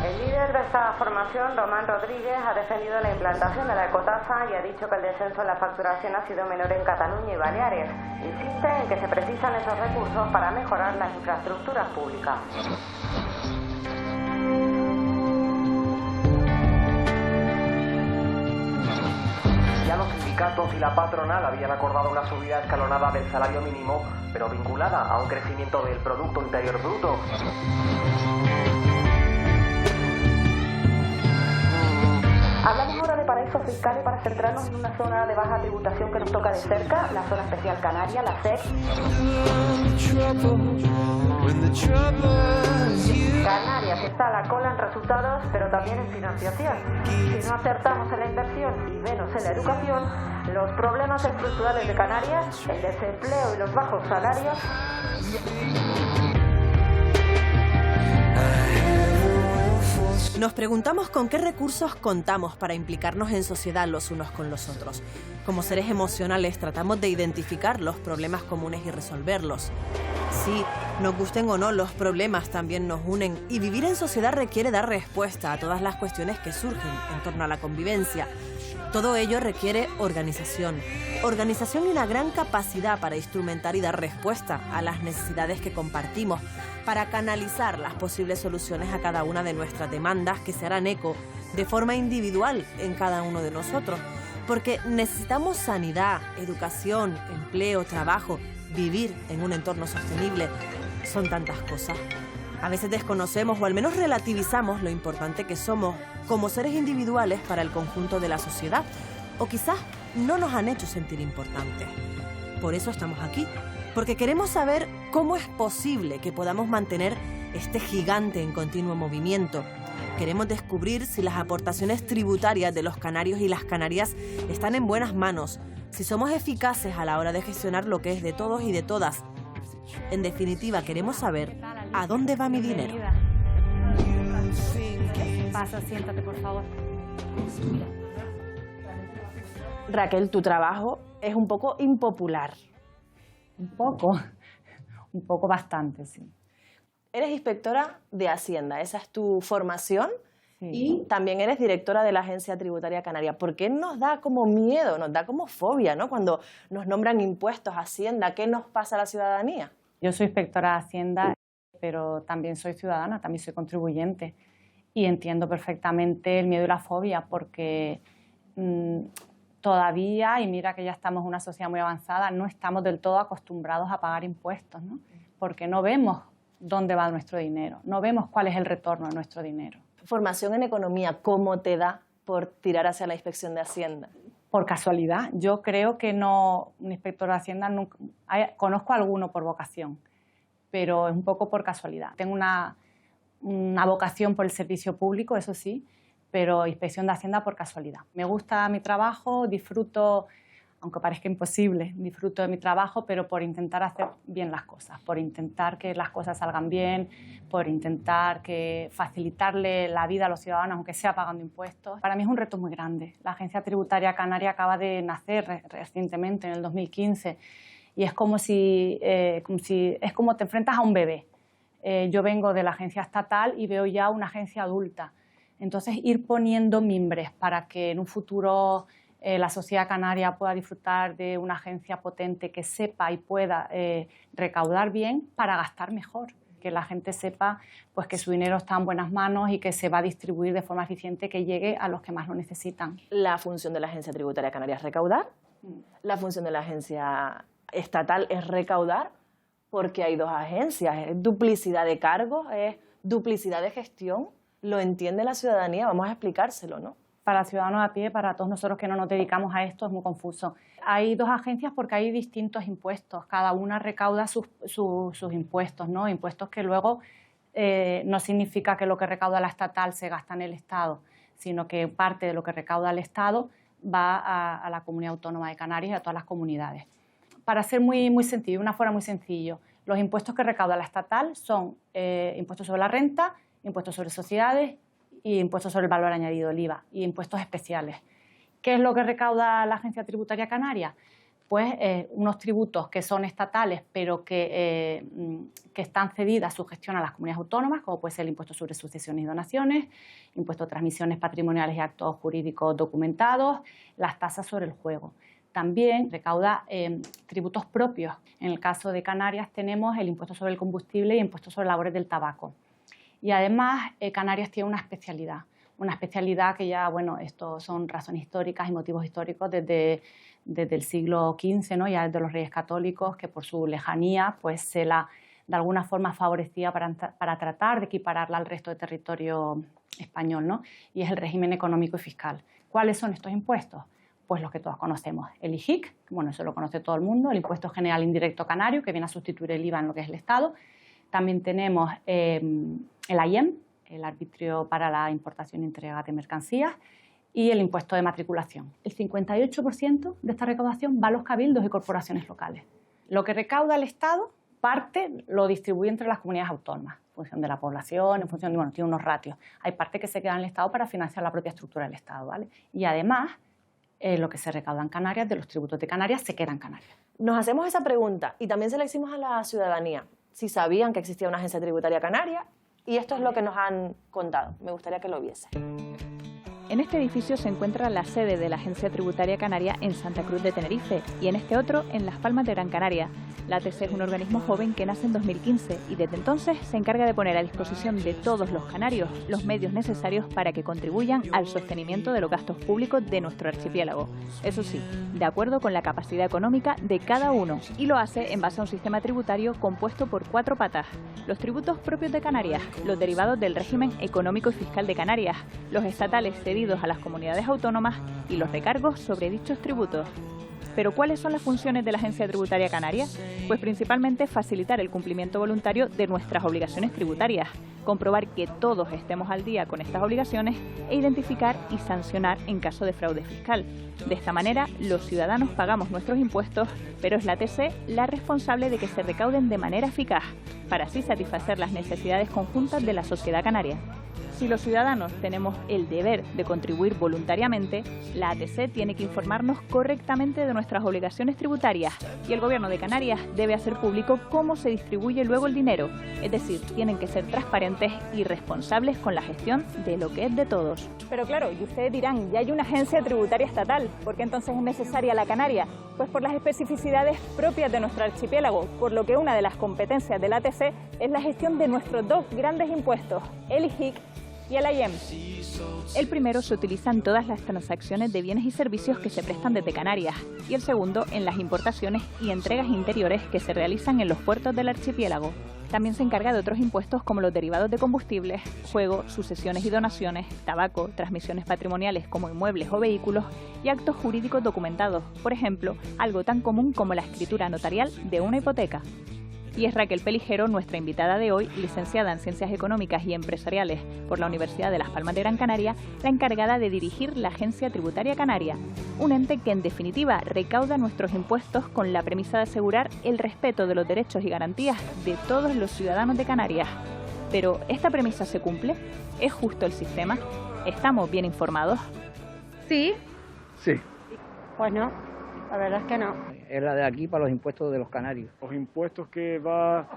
El líder de esta formación, Román Rodríguez, ha defendido la implantación de la ecotasa y ha dicho que el descenso en la facturación ha sido menor en Cataluña y Baleares. Insiste en que se precisan esos recursos para mejorar las infraestructuras públicas. Ya los sindicatos y la patronal habían acordado una subida escalonada del salario mínimo, pero vinculada a un crecimiento del Producto Interior Bruto. Hablamos ahora de paraísos fiscales para centrarnos en una zona de baja tributación que nos toca de cerca, la zona especial canaria, la SEC. Canarias está a la cola en resultados, pero también en financiación. Si no acertamos en la inversión y menos en la educación, los problemas estructurales de Canarias, el desempleo y los bajos salarios... Nos preguntamos con qué recursos contamos para implicarnos en sociedad los unos con los otros. Como seres emocionales tratamos de identificar los problemas comunes y resolverlos. Sí, nos gusten o no, los problemas también nos unen y vivir en sociedad requiere dar respuesta a todas las cuestiones que surgen en torno a la convivencia. Todo ello requiere organización. Organización y una gran capacidad para instrumentar y dar respuesta a las necesidades que compartimos, para canalizar las posibles soluciones a cada una de nuestras demandas que se harán eco de forma individual en cada uno de nosotros. Porque necesitamos sanidad, educación, empleo, trabajo, vivir en un entorno sostenible. Son tantas cosas. A veces desconocemos o al menos relativizamos lo importante que somos como seres individuales para el conjunto de la sociedad. O quizás no nos han hecho sentir importantes. Por eso estamos aquí, porque queremos saber cómo es posible que podamos mantener este gigante en continuo movimiento. Queremos descubrir si las aportaciones tributarias de los canarios y las canarias están en buenas manos, si somos eficaces a la hora de gestionar lo que es de todos y de todas. En definitiva, queremos saber a dónde va mi dinero. Pasa, siéntate, por favor. Raquel, tu trabajo es un poco impopular. Un poco bastante, sí. Eres inspectora de Hacienda, esa es tu formación, Sí. y también eres directora de la Agencia Tributaria Canaria. ¿Por qué nos da como miedo, nos da como fobia, ¿no? Cuando nos nombran impuestos, Hacienda, ¿qué nos pasa a la ciudadanía? Yo soy inspectora de Hacienda, pero también soy ciudadana, también soy contribuyente. Y entiendo perfectamente el miedo y la fobia, porque todavía, y mira que ya estamos en una sociedad muy avanzada, no estamos del todo acostumbrados a pagar impuestos, ¿no? Porque no vemos dónde va nuestro dinero, no vemos cuál es el retorno de nuestro dinero. Formación en economía, ¿cómo te da por tirar hacia la inspección de Hacienda? Por casualidad, yo creo que no, un inspector de Hacienda, nunca, conozco a alguno por vocación, pero es un poco por casualidad. Tengo una vocación por el servicio público, eso sí, pero inspección de Hacienda por casualidad. Me gusta mi trabajo, disfruto, aunque parezca imposible, disfruto de mi trabajo, pero por intentar hacer bien las cosas, por intentar que las cosas salgan bien, por intentar facilitarle la vida a los ciudadanos, aunque sea pagando impuestos. Para mí es un reto muy grande. La Agencia Tributaria Canaria acaba de nacer recientemente, en el 2015, y es como te enfrentas a un bebé. Yo vengo de la agencia estatal y veo ya una agencia adulta. Entonces, ir poniendo mimbres para que en un futuro la sociedad canaria pueda disfrutar de una agencia potente que sepa y pueda recaudar bien para gastar mejor. Que la gente sepa pues, que su dinero está en buenas manos y que se va a distribuir de forma eficiente, que llegue a los que más lo necesitan. La función de la Agencia Tributaria Canaria es recaudar. La función de la agencia estatal es recaudar, porque hay dos agencias. Es duplicidad de cargos, es duplicidad de gestión. Lo entiende la ciudadanía, vamos a explicárselo, ¿no? Para ciudadanos a pie, para todos nosotros que no nos dedicamos a esto, es muy confuso. Hay dos agencias porque hay distintos impuestos, cada una recauda sus impuestos, ¿no? Impuestos que luego no significa que lo que recauda la estatal se gasta en el Estado, sino que parte de lo que recauda el Estado va a la Comunidad Autónoma de Canarias y a todas las comunidades. Para ser muy sencillo, una forma muy sencillo, los impuestos que recauda la estatal son impuestos sobre la renta, impuestos sobre sociedades y impuestos sobre el valor añadido, el IVA, y impuestos especiales. ¿Qué es lo que recauda la Agencia Tributaria Canaria? pues unos tributos que son estatales pero que están cedidas su gestión a las comunidades autónomas, como puede ser el impuesto sobre sucesiones y donaciones, impuesto a transmisiones patrimoniales y actos jurídicos documentados, las tasas sobre el juego. También recauda tributos propios. En el caso de Canarias tenemos el impuesto sobre el combustible y el impuesto sobre labores del tabaco. Y además Canarias tiene una especialidad que ya, bueno, esto son razones históricas y motivos históricos desde el siglo XV, ¿no? Ya desde los reyes católicos, que por su lejanía pues se la de alguna forma favorecía para tratar de equipararla al resto del territorio español, ¿no? Y es el régimen económico y fiscal. ¿Cuáles son estos impuestos? Pues los que todos conocemos. El IGIC, bueno, eso lo conoce todo el mundo, el Impuesto General Indirecto Canario, que viene a sustituir el IVA en lo que es el Estado. También tenemos el AIEM, el arbitrio para la importación y entrega de mercancías, y el impuesto de matriculación. El 58% de esta recaudación va a los cabildos y corporaciones locales. Lo que recauda el Estado, parte lo distribuye entre las comunidades autónomas, en función de la población, en función de, bueno, tiene unos ratios. Hay parte que se queda en el Estado para financiar la propia estructura del Estado, ¿vale? Y además, lo que se recauda en Canarias, de los tributos de Canarias, se queda en Canarias. Nos hacemos esa pregunta y también se la hicimos a la ciudadanía, si sabían que existía una agencia tributaria canaria, y esto es lo que nos han contado. Me gustaría que lo viese. En este edificio se encuentra la sede de la Agencia Tributaria Canaria en Santa Cruz de Tenerife y en este otro en Las Palmas de Gran Canaria. La ATC es un organismo joven que nace en 2015 y desde entonces se encarga de poner a disposición de todos los canarios los medios necesarios para que contribuyan al sostenimiento de los gastos públicos de nuestro archipiélago. Eso sí, de acuerdo con la capacidad económica de cada uno, y lo hace en base a un sistema tributario compuesto por 4 patas: los tributos propios de Canarias, los derivados del régimen económico y fiscal de Canarias, los estatales cedidos a las comunidades autónomas y los recargos sobre dichos tributos. ¿Pero cuáles son las funciones de la Agencia Tributaria Canaria? Pues principalmente facilitar el cumplimiento voluntario de nuestras obligaciones tributarias, comprobar que todos estemos al día con estas obligaciones e identificar y sancionar en caso de fraude fiscal. De esta manera, los ciudadanos pagamos nuestros impuestos, pero es la ATC la responsable de que se recauden de manera eficaz, para así satisfacer las necesidades conjuntas de la sociedad canaria. Si los ciudadanos tenemos el deber de contribuir voluntariamente, la ATC tiene que informarnos correctamente de nuestras obligaciones tributarias y el Gobierno de Canarias debe hacer público cómo se distribuye luego el dinero. Es decir, tienen que ser transparentes y responsables con la gestión de lo que es de todos. Pero claro, y ustedes dirán, ya hay una agencia tributaria estatal, ¿por qué entonces es necesaria la canaria? Pues por las especificidades propias de nuestro archipiélago, por lo que una de las competencias de la ATC es la gestión de nuestros 2 grandes impuestos, el IGIC y el AIEM. El primero se utiliza en todas las transacciones de bienes y servicios que se prestan desde Canarias y el segundo en las importaciones y entregas interiores que se realizan en los puertos del archipiélago. También se encarga de otros impuestos como los derivados de combustibles, juego, sucesiones y donaciones, tabaco, transmisiones patrimoniales como inmuebles o vehículos y actos jurídicos documentados, por ejemplo, algo tan común como la escritura notarial de una hipoteca. Y es Raquel Pelijero, nuestra invitada de hoy, licenciada en Ciencias Económicas y Empresariales por la Universidad de Las Palmas de Gran Canaria, la encargada de dirigir la Agencia Tributaria Canaria, un ente que en definitiva recauda nuestros impuestos con la premisa de asegurar el respeto de los derechos y garantías de todos los ciudadanos de Canarias. Pero, ¿esta premisa se cumple? ¿Es justo el sistema? ¿Estamos bien informados? Sí. Sí. Pues no, la verdad es que no. Es la de aquí para los impuestos de los canarios. Los impuestos que va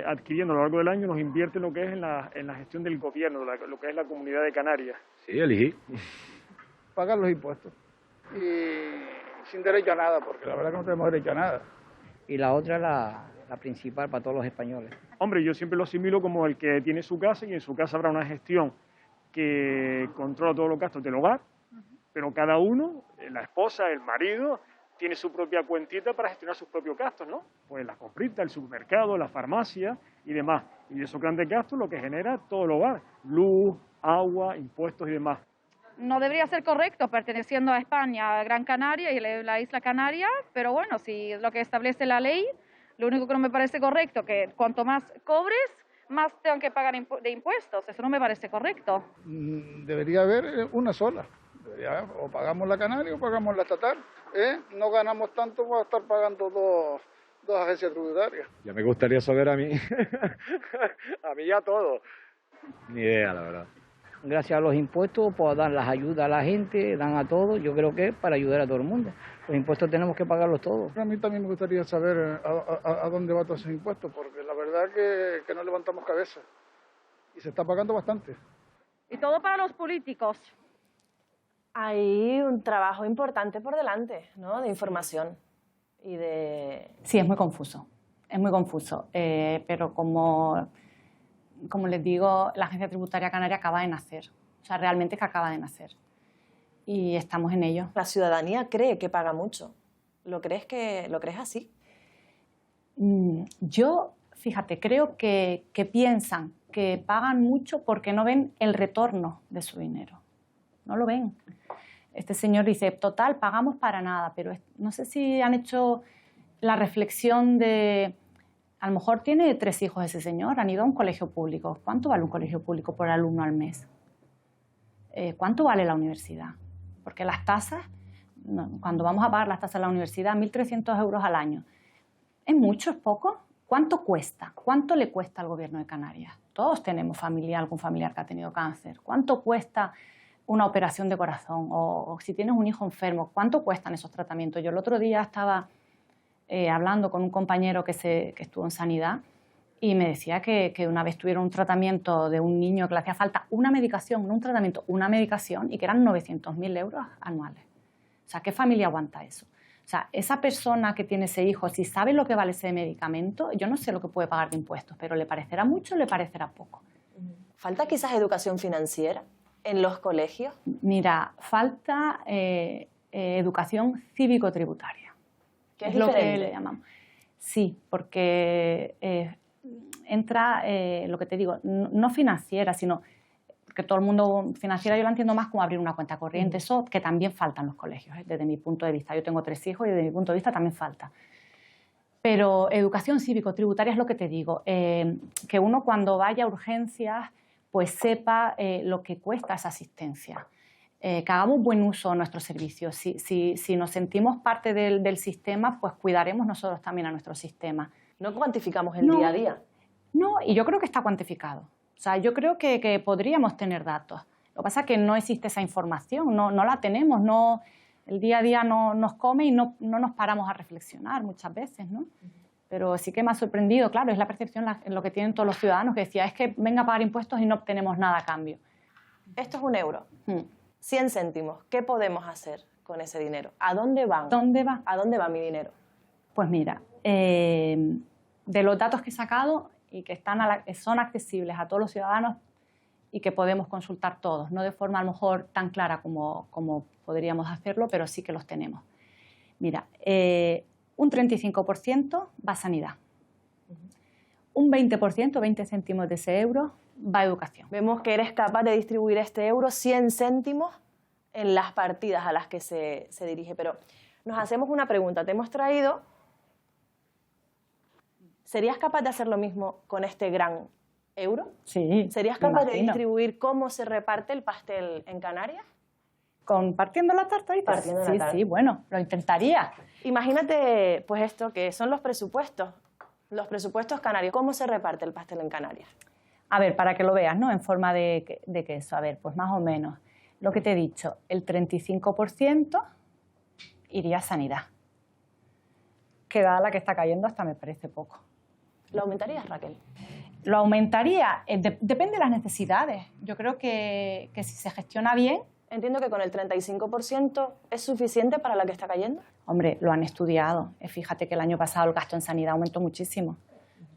adquiriendo a lo largo del año los invierte en lo que es en la gestión del gobierno, lo que es la Comunidad de Canarias. Sí, elegí. Pagar los impuestos. Y sin derecho a nada, porque la verdad que no tenemos derecho a nada. Y la otra es la principal para todos los españoles. Hombre, yo siempre lo asimilo como el que tiene su casa y en su casa habrá una gestión que controla todos los gastos del hogar, pero cada uno, la esposa, el marido, tiene su propia cuentita para gestionar sus propios gastos, ¿no? Pues las compritas, el supermercado, la farmacia y demás. Y esos grandes gastos lo que genera todo el hogar: luz, agua, impuestos y demás. No debería ser correcto perteneciendo a España, a Gran Canaria y la isla Canaria, pero bueno, si es lo que establece la ley, lo único que no me parece correcto es que cuanto más cobres, más tengan que pagar de impuestos. Eso no me parece correcto. Debería haber una sola. O pagamos la canaria o pagamos la estatal. No ganamos tanto para estar pagando dos agencias tributarias. Ya me gustaría saber a mí. A mí ya todo. Ni idea, la verdad. Gracias a los impuestos, pues dan las ayudas a la gente, dan a todos. Yo creo que es para ayudar a todo el mundo. Los impuestos tenemos que pagarlos todos. A mí también me gustaría saber a dónde van todos esos impuestos, porque la verdad que no levantamos cabeza y se está pagando bastante. Y todo para los políticos. Hay un trabajo importante por delante, ¿no? De información y de... Sí, es muy confuso, pero como les digo, la Agencia Tributaria Canaria acaba de nacer, o sea, realmente es que acaba de nacer y estamos en ello. La ciudadanía cree que paga mucho. ¿Lo crees así? Yo, fíjate, creo que piensan que pagan mucho porque no ven el retorno de su dinero, no lo ven. Este señor dice, total, pagamos para nada, pero no sé si han hecho la reflexión de... A lo mejor tiene 3 hijos ese señor, han ido a un colegio público. ¿Cuánto vale un colegio público por alumno al mes? ¿Cuánto vale la universidad? Porque las tasas, cuando vamos a pagar las tasas de la universidad, 1.300 euros al año. ¿Es mucho? ¿Es poco? ¿Cuánto cuesta? ¿Cuánto le cuesta al gobierno de Canarias? Todos tenemos algún familiar que ha tenido cáncer. ¿Cuánto cuesta una operación de corazón? O si tienes un hijo enfermo, ¿cuánto cuestan esos tratamientos? Yo el otro día estaba hablando con un compañero que estuvo en sanidad y me decía que una vez tuvieron un tratamiento de un niño que le hacía falta una medicación, no un tratamiento, una medicación, y que eran 900.000 euros anuales. O sea, ¿qué familia aguanta eso? O sea, esa persona que tiene ese hijo, si sabe lo que vale ese medicamento, yo no sé lo que puede pagar de impuestos, pero ¿le parecerá mucho o le parecerá poco? ¿Falta quizás educación financiera en los colegios? Mira, falta educación cívico-tributaria. ¿Qué es lo diferente? que le llamamos. Sí, porque entra, lo que te digo, no financiera, sino que todo el mundo financiera yo la entiendo más como abrir una cuenta corriente, eso que también falta en los colegios, desde mi punto de vista. Yo tengo 3 hijos y desde mi punto de vista también falta. Pero educación cívico-tributaria es lo que te digo, que uno cuando vaya a urgencias pues sepa lo que cuesta esa asistencia. Que hagamos buen uso de nuestros servicios. Si nos sentimos parte del sistema, pues cuidaremos nosotros también a nuestro sistema. ¿No cuantificamos el día a día? No, y yo creo que está cuantificado. O sea, yo creo que podríamos tener datos. Lo que pasa es que no existe esa información, no la tenemos. El día a día no nos come y no nos paramos a reflexionar muchas veces, ¿no? Pero sí que me ha sorprendido, claro, es la percepción lo que tienen todos los ciudadanos, que decía, es que venga a pagar impuestos y no obtenemos nada a cambio. Esto es un euro. 100 céntimos, ¿qué podemos hacer con ese dinero? ¿A dónde van? ¿Dónde va? ¿A dónde va mi dinero? Pues mira, de los datos que he sacado y que son accesibles a todos los ciudadanos y que podemos consultar todos, no de forma a lo mejor tan clara como podríamos hacerlo, pero sí que los tenemos. Mira, un 35% va a sanidad, un 20%, 20 céntimos de ese euro, va a educación. Vemos que eres capaz de distribuir este euro 100 céntimos en las partidas a las que se dirige. Pero nos hacemos una pregunta. Te hemos traído... ¿Serías capaz de hacer lo mismo con este gran euro? Sí. ¿Serías capaz de distribuir cómo se reparte el pastel en Canarias? ¿Partiendo la tarta? Partiendo la tarta. Sí, bueno, lo intentaría. Imagínate, pues esto, que son los presupuestos canarios. ¿Cómo se reparte el pastel en Canarias? A ver, para que lo veas, ¿no? En forma de queso. A ver, pues más o menos. Lo que te he dicho, el 35% iría a sanidad. Que dada la que está cayendo, hasta me parece poco. ¿Lo aumentarías, Raquel? Lo aumentaría, depende de las necesidades. Yo creo que si se gestiona bien... Entiendo que con el 35% es suficiente para la que está cayendo. Hombre, lo han estudiado. Fíjate que el año pasado el gasto en sanidad aumentó muchísimo.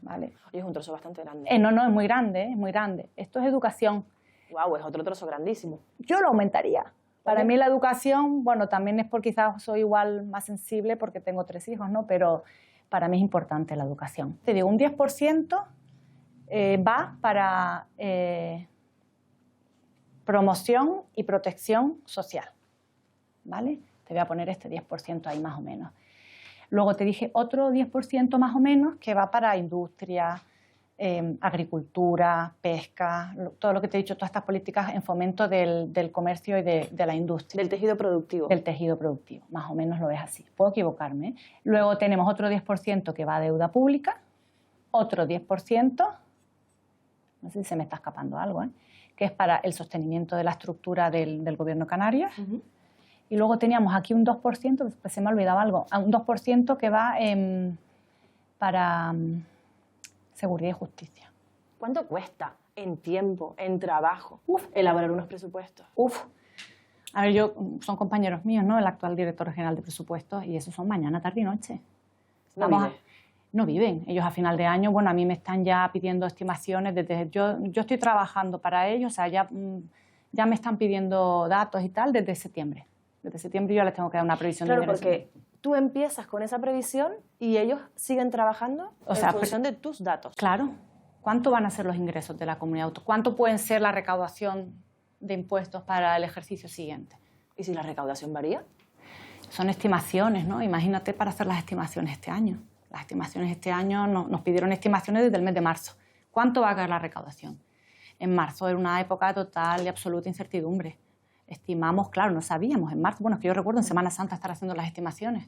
¿Vale? Oye, es un trozo bastante grande. No, es muy grande, es muy grande. Esto es educación. Guau, es otro trozo grandísimo. Yo lo aumentaría. Para mí la educación, bueno, también es porque quizás soy igual más sensible porque tengo 3 hijos, ¿no? Pero para mí es importante la educación. Te digo, un 10% va para promoción y protección social, ¿vale? Te voy a poner este 10% ahí más o menos. Luego te dije otro 10% más o menos que va para industria, agricultura, pesca, todo lo que te he dicho, todas estas políticas en fomento del comercio y de la industria. Del tejido productivo. Del tejido productivo, más o menos lo ves así. Puedo equivocarme, ¿eh? Luego tenemos otro 10% que va a deuda pública, otro 10%, no sé si se me está escapando algo, que es para el sostenimiento de la estructura del Gobierno de Canarias. Y luego teníamos aquí un 2%, pues se me ha olvidado algo, un 2% que va para seguridad y justicia. ¿Cuánto cuesta en tiempo, en trabajo, elaborar unos presupuestos? A ver, son compañeros míos, ¿no? El actual director general de presupuestos, y eso son mañana, tarde y noche. No viven. Ellos a final de año, bueno, a mí me están ya pidiendo estimaciones. Yo estoy trabajando para ellos, o sea, ya me están pidiendo datos y tal desde septiembre. Desde septiembre yo les tengo que dar una previsión de ingresos. Claro, porque tú empiezas con esa previsión y ellos siguen trabajando en función de tus datos. Claro. ¿Cuánto van a ser los ingresos de la comunidad autónoma? ¿Cuánto pueden ser la recaudación de impuestos para el ejercicio siguiente? ¿Y si la recaudación varía? Son estimaciones, ¿no? Imagínate para hacer las estimaciones este año. Las estimaciones este año nos pidieron estimaciones desde el mes de marzo. ¿Cuánto va a caer la recaudación? En marzo era una época total y absoluta incertidumbre. Estimamos, claro, no sabíamos en marzo, bueno, es que yo recuerdo en Semana Santa estar haciendo las estimaciones.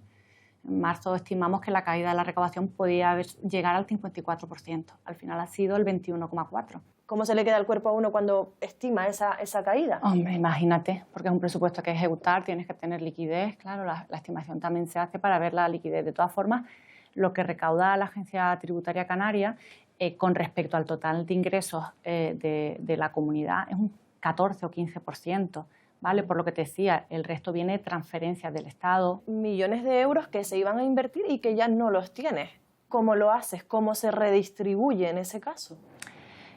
En marzo estimamos que la caída de la recaudación podía llegar al 54%. Al final ha sido el 21,4%. ¿Cómo se le queda el cuerpo a uno cuando estima esa caída? Hombre, imagínate, porque es un presupuesto que ejecutar, tienes que tener liquidez. Claro, la estimación también se hace para ver la liquidez. De todas formas, lo que recauda la Agencia Tributaria Canaria con respecto al total de ingresos de la comunidad es un 14 o 15%. ¿Vale? Por lo que te decía, el resto viene de transferencias del Estado. Millones de euros que se iban a invertir y que ya no los tienes. ¿Cómo lo haces? ¿Cómo se redistribuye en ese caso?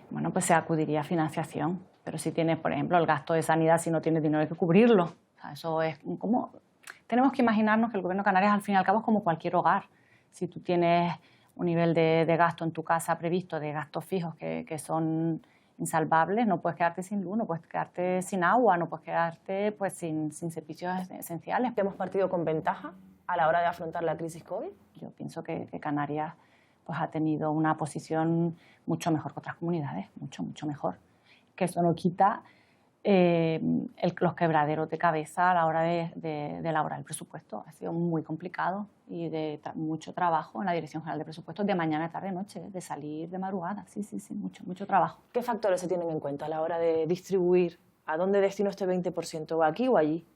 Bueno, pues se acudiría a financiación. Pero si tienes, por ejemplo, el gasto de sanidad, si no tienes dinero hay que cubrirlo. O sea, eso es como... Tenemos que imaginarnos que el Gobierno de Canarias, al fin y al cabo, es como cualquier hogar. Si tú tienes un nivel de gasto en tu casa previsto, de gastos fijos que son insalvables, no puedes quedarte sin luz, no puedes quedarte sin agua, no puedes quedarte pues, sin servicios esenciales. ¿Hemos partido con ventaja a la hora de afrontar la crisis COVID? Yo pienso que Canarias pues, ha tenido una posición mucho mejor que otras comunidades, mucho mejor. Que eso no quita los quebraderos de cabeza a la hora de elaborar el presupuesto. Ha sido muy complicado y de mucho trabajo en la Dirección General de Presupuestos de mañana, tarde, noche, de salir de madrugada. Sí, mucho trabajo. ¿Qué factores se tienen en cuenta a la hora de distribuir? ¿A dónde destino este 20%? ¿Aquí o allí?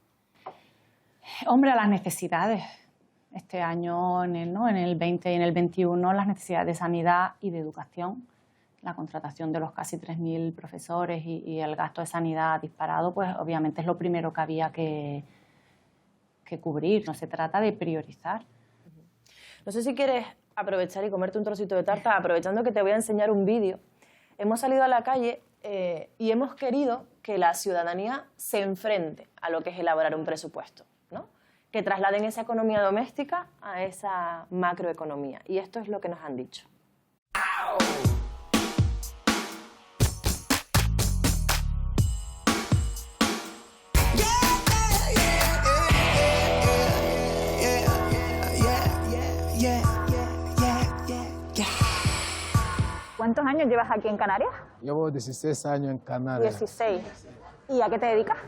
Hombre, a las necesidades. Este año, en el 20 y en el 21, las necesidades de sanidad y de educación. La contratación de los casi 3.000 profesores y el gasto de sanidad disparado, pues obviamente es lo primero que había que cubrir. No se trata de priorizar. No sé si quieres aprovechar y comerte un trocito de tarta, aprovechando que te voy a enseñar un vídeo. Hemos salido a la calle y hemos querido que la ciudadanía se enfrente a lo que es elaborar un presupuesto, ¿no? Que trasladen esa economía doméstica a esa macroeconomía. Y esto es lo que nos han dicho. ¿Cuántos años llevas aquí en Canarias? Llevo 16 años en Canarias. 16. ¿Y a qué te dedicas?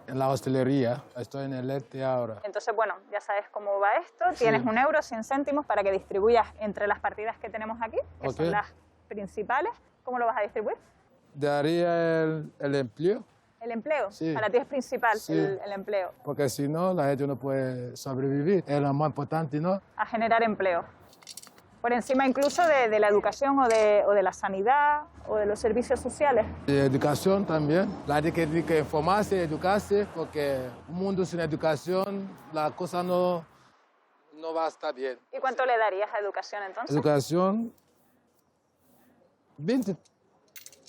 En la hostelería. Estoy en el ERTE ahora. Entonces, bueno, ya sabes cómo va esto. Sí. Tienes 1 euro, 100 céntimos para que distribuyas entre las partidas que tenemos aquí, que son las principales. ¿Cómo lo vas a distribuir? Daría el empleo. ¿El empleo? Sí. Para ti es principal Sí. el empleo. Porque si no, la gente no puede sobrevivir. Es lo más importante, ¿no? A generar empleo. Por encima incluso de la educación o de la sanidad o de los servicios sociales. Y educación también. La gente que tiene que informarse, educarse, porque un mundo sin educación, la cosa no va a estar bien. ¿Y cuánto le darías a educación entonces? Educación, 20.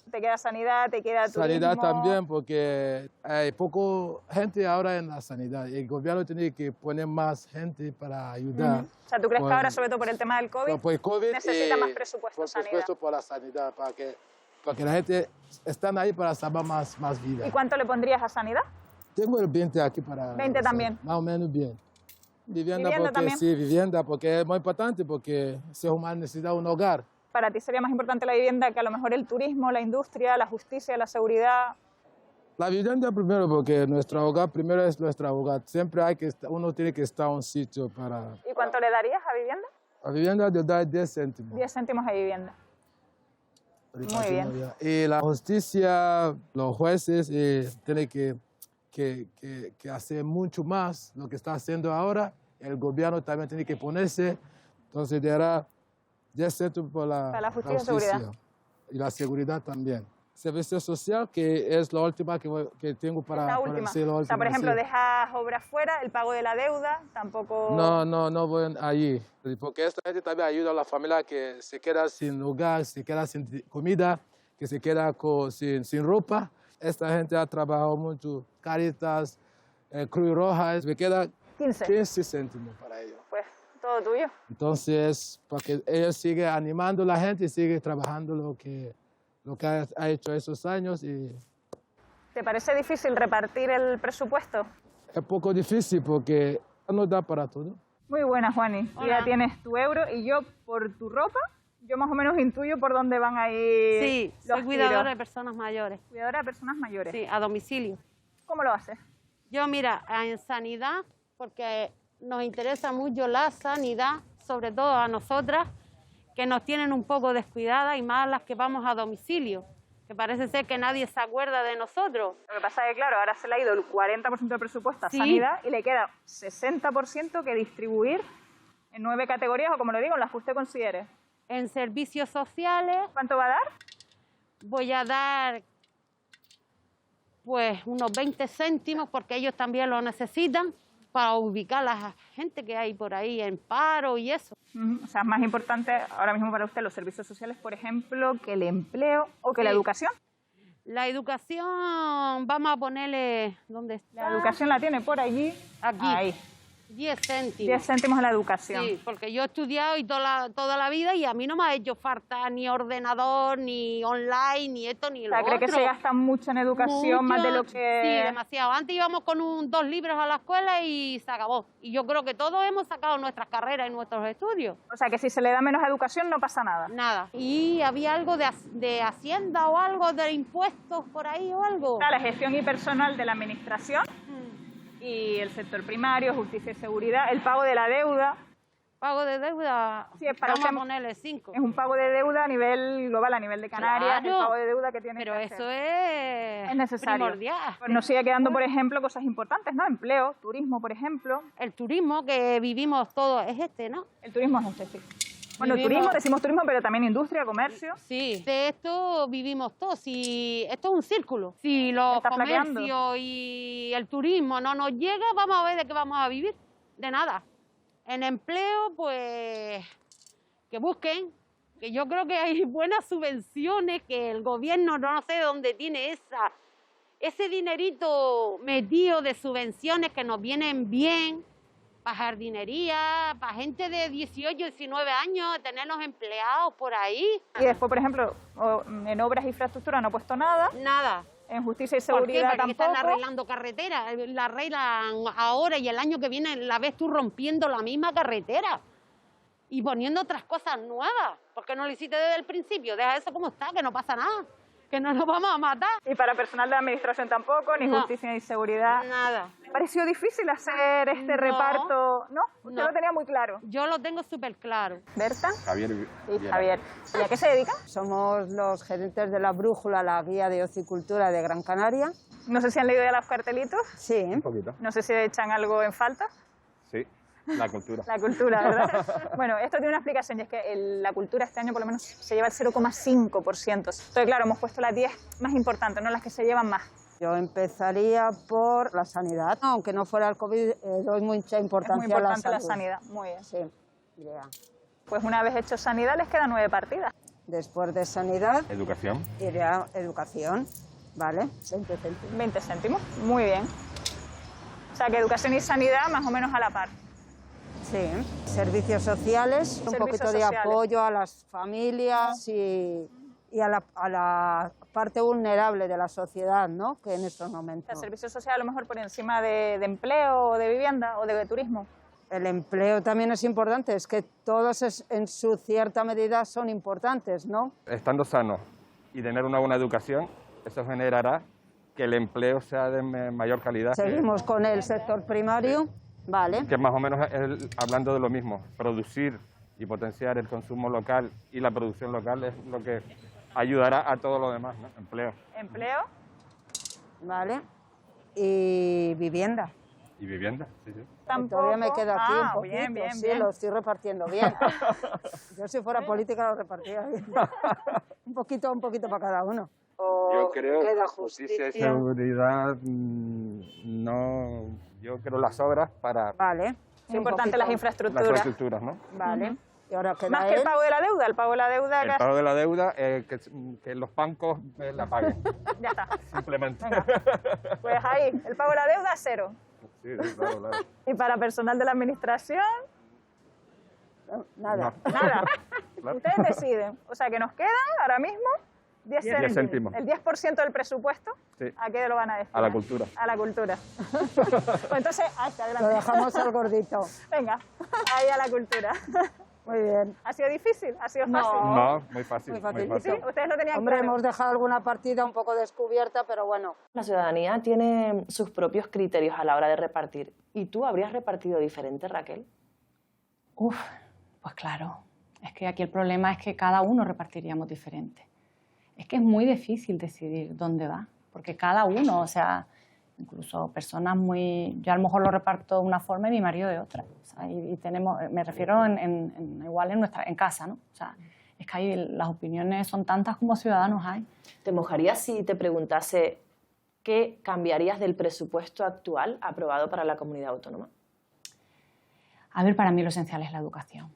Te queda sanidad, te queda turismo. Sanidad también, porque hay poco gente ahora en la sanidad. El gobierno tiene que poner más gente para ayudar. O sea, ¿tú crees que ahora, sobre todo por el tema del COVID, por el COVID necesita más presupuesto por sanidad? supuesto por la sanidad, para que la gente están ahí para salvar más vidas. ¿Y cuánto le pondrías a sanidad? Tengo el 20 aquí para... 20 también. Más o menos bien. Vivienda porque también. Sí, vivienda, porque es muy importante, porque el ser humano necesita un hogar. ¿Para ti sería más importante la vivienda que a lo mejor el turismo, la industria, la justicia, la seguridad? La vivienda primero, porque nuestro hogar primero es nuestro hogar. Siempre uno tiene que estar en un sitio para... ¿Y cuánto le darías a vivienda? A vivienda le da 10 céntimos. 10 céntimos a vivienda. Muy bien. Y la justicia, los jueces tienen que hacer mucho más lo que está haciendo ahora. El gobierno también tiene que ponerse. Entonces, dará 10 centavos por para la justicia y seguridad. Y la seguridad también. Servicio social, que es la última que tengo para... La última. Sí, la última, o sea, por ejemplo, sí. dejas obras fuera, el pago de la deuda, tampoco... No voy allí. Porque esta gente también ayuda a la familia que se queda sin hogar, se queda sin comida, que se queda sin ropa. Esta gente ha trabajado mucho. Caritas, Cruz Roja, me queda 15 céntimos para ellos. Pues todo tuyo. Entonces, porque ellos siguen animando a la gente y siguen trabajando lo que ha hecho esos años. ¿Te parece difícil repartir el presupuesto? Es poco difícil porque no da para todo. Muy buena, Juani. Ya tienes tu euro y yo, por tu ropa, yo más o menos intuyo por dónde van a ir. Sí, soy cuidadora de personas mayores. Cuidadora de personas mayores. Sí, a domicilio. ¿Cómo lo haces? Yo, mira, en sanidad, porque nos interesa mucho la sanidad, sobre todo a nosotras, que nos tienen un poco descuidadas y más las que vamos a domicilio, que parece ser que nadie se acuerda de nosotros. Lo que pasa es que, claro, ahora se le ha ido el 40% del presupuesto a sanidad y le queda 60% que distribuir en 9 categorías, o como lo digo, en las que usted considere. En servicios sociales... ¿Cuánto va a dar? Voy a dar, pues, unos 20 céntimos, porque ellos también lo necesitan, para ubicar a la gente que hay por ahí en paro y eso. O sea, es más importante ahora mismo para usted los servicios sociales, por ejemplo, que el empleo o que la educación. La educación, vamos a ponerle... ¿Dónde está? La educación la tiene por allí. Aquí. Ahí. 10 céntimos. 10 céntimos a la educación. Sí, porque yo he estudiado y toda la vida y a mí no me ha hecho falta ni ordenador, ni online, ni esto, ni lo otro. ¿Cree que se gasta mucho en educación, más de lo que...? Sí, demasiado. Antes íbamos con 2 libros a la escuela y se acabó. Y yo creo que todos hemos sacado nuestras carreras y nuestros estudios. O sea, que si se le da menos educación no pasa nada. Nada. ¿Y había algo de Hacienda o algo de impuestos por ahí o algo? La gestión y personal de la administración. Y el sector primario, justicia y seguridad, el pago de la deuda. Pago de deuda, sí, es para vamos a ponerle 5. Es un pago de deuda a nivel global, a nivel de Canarias, claro, el pago de deuda que tiene pero que eso hacer. Es necesario. Primordial. Pues nos sigue quedando, por ejemplo, cosas importantes, ¿no? Empleo, turismo, por ejemplo. El turismo que vivimos todos es ¿no? El turismo es turismo, decimos turismo, pero también industria, comercio. Sí, de esto vivimos todos. Si esto es un círculo. Si los comercios y el turismo no nos llega, vamos a ver de qué vamos a vivir. De nada. En empleo, pues, que busquen. Que yo creo que hay buenas subvenciones, que el gobierno no sé de dónde tiene ese dinerito metido de subvenciones que nos vienen bien. Para jardinería, para gente de 18, 19 años, tenerlos empleados por ahí. Y después, por ejemplo, en obras e infraestructura no ha puesto nada. Nada. En justicia y seguridad tampoco. Porque están arreglando carreteras, la arreglan ahora y el año que viene la ves tú rompiendo la misma carretera y poniendo otras cosas nuevas. ¿Por qué no lo hiciste desde el principio? Deja eso como está, que no pasa nada. Que no nos vamos a matar. Y para personal de administración tampoco, ni justicia ni seguridad. Nada. ¿Me pareció difícil hacer este reparto? ¿No? Usted lo tenía muy claro. Yo lo tengo súper claro. ¿Berta? Javier. Y Javier. ¿Y a qué se dedica? Somos los gerentes de la Brújula, la guía de ocio y cultura de Gran Canaria. No sé si han leído ya los cartelitos. Sí. Un poquito. No sé si echan algo en falta. Sí. La cultura. La cultura, ¿verdad? Bueno, esto tiene una explicación y es que la cultura este año por lo menos se lleva el 0,5%. Entonces, claro, hemos puesto las 10 más importantes, no las que se llevan más. Yo empezaría por la sanidad. Aunque no fuera el COVID, doy mucha importancia es muy importante a la sanidad. Muy bien. Sí, yeah. Pues una vez hecho sanidad les quedan 9 partidas. Después de sanidad... Educación. Iría educación, ¿vale? 20 céntimos. 20 céntimos, muy bien. O sea que educación y sanidad más o menos a la par. Sí, servicios sociales, un poquito de apoyo a las familias y a la parte vulnerable de la sociedad, ¿no? Que en estos momentos. El servicio social a lo mejor por encima de empleo, o de vivienda o de turismo. El empleo también es importante, es que todos en su cierta medida son importantes, ¿no? Estando sanos y tener una buena educación, eso generará que el empleo sea de mayor calidad. Seguimos con el sector primario. Sí. Vale. Que más o menos hablando de lo mismo, producir y potenciar el consumo local y la producción local es lo que ayudará a todo lo demás, ¿no? Empleo. Empleo. Vale. Y vivienda. Y vivienda, sí. Todavía me queda aquí un poquito, bien, sí, bien. lo estoy repartiendo bien. Yo si fuera política lo repartía bien. un poquito para cada uno. Yo creo queda que justicia y seguridad, no, yo creo las obras para... Vale. Es importante las infraestructuras. Las infraestructuras, ¿no? Vale. Y ahora queda Más que el pago de la deuda, el pago de la deuda... El pago de la deuda, que los bancos la paguen. Ya está. Simplemente. Pues ahí, el pago de la deuda, 0. Sí, claro. Y para personal de la administración, nada. nada. Claro. Ustedes deciden. O sea, que nos queda ahora mismo 10 céntimos. céntimos. El 10% del presupuesto, Sí. ¿a qué lo van a destinar? A la cultura. A la cultura. Pues entonces, hasta Lo adelante. dejamos al gordito. Venga, ahí a la cultura. Muy bien. ¿Ha sido difícil? ¿Ha sido fácil? No, muy fácil. Muy Muy facilito. ¿Sí? Ustedes lo tenían Hombre, claro. hemos dejado alguna partida un poco descubierta, pero bueno. La ciudadanía tiene sus propios criterios a la hora de repartir. ¿Y tú habrías repartido diferente, Raquel? Uf, pues claro. Es que aquí el problema es que cada uno repartiríamos diferente. Es que es muy difícil decidir dónde va, porque cada uno, o sea, incluso personas muy... Yo a lo mejor lo reparto de una forma y mi marido de otra. O sea, y tenemos, me refiero igual en casa, ¿no? O sea, es que ahí las opiniones son tantas como ciudadanos hay. ¿Te mojarías si te preguntase qué cambiarías del presupuesto actual aprobado para la comunidad autónoma? A ver, para mí lo esencial es la educación.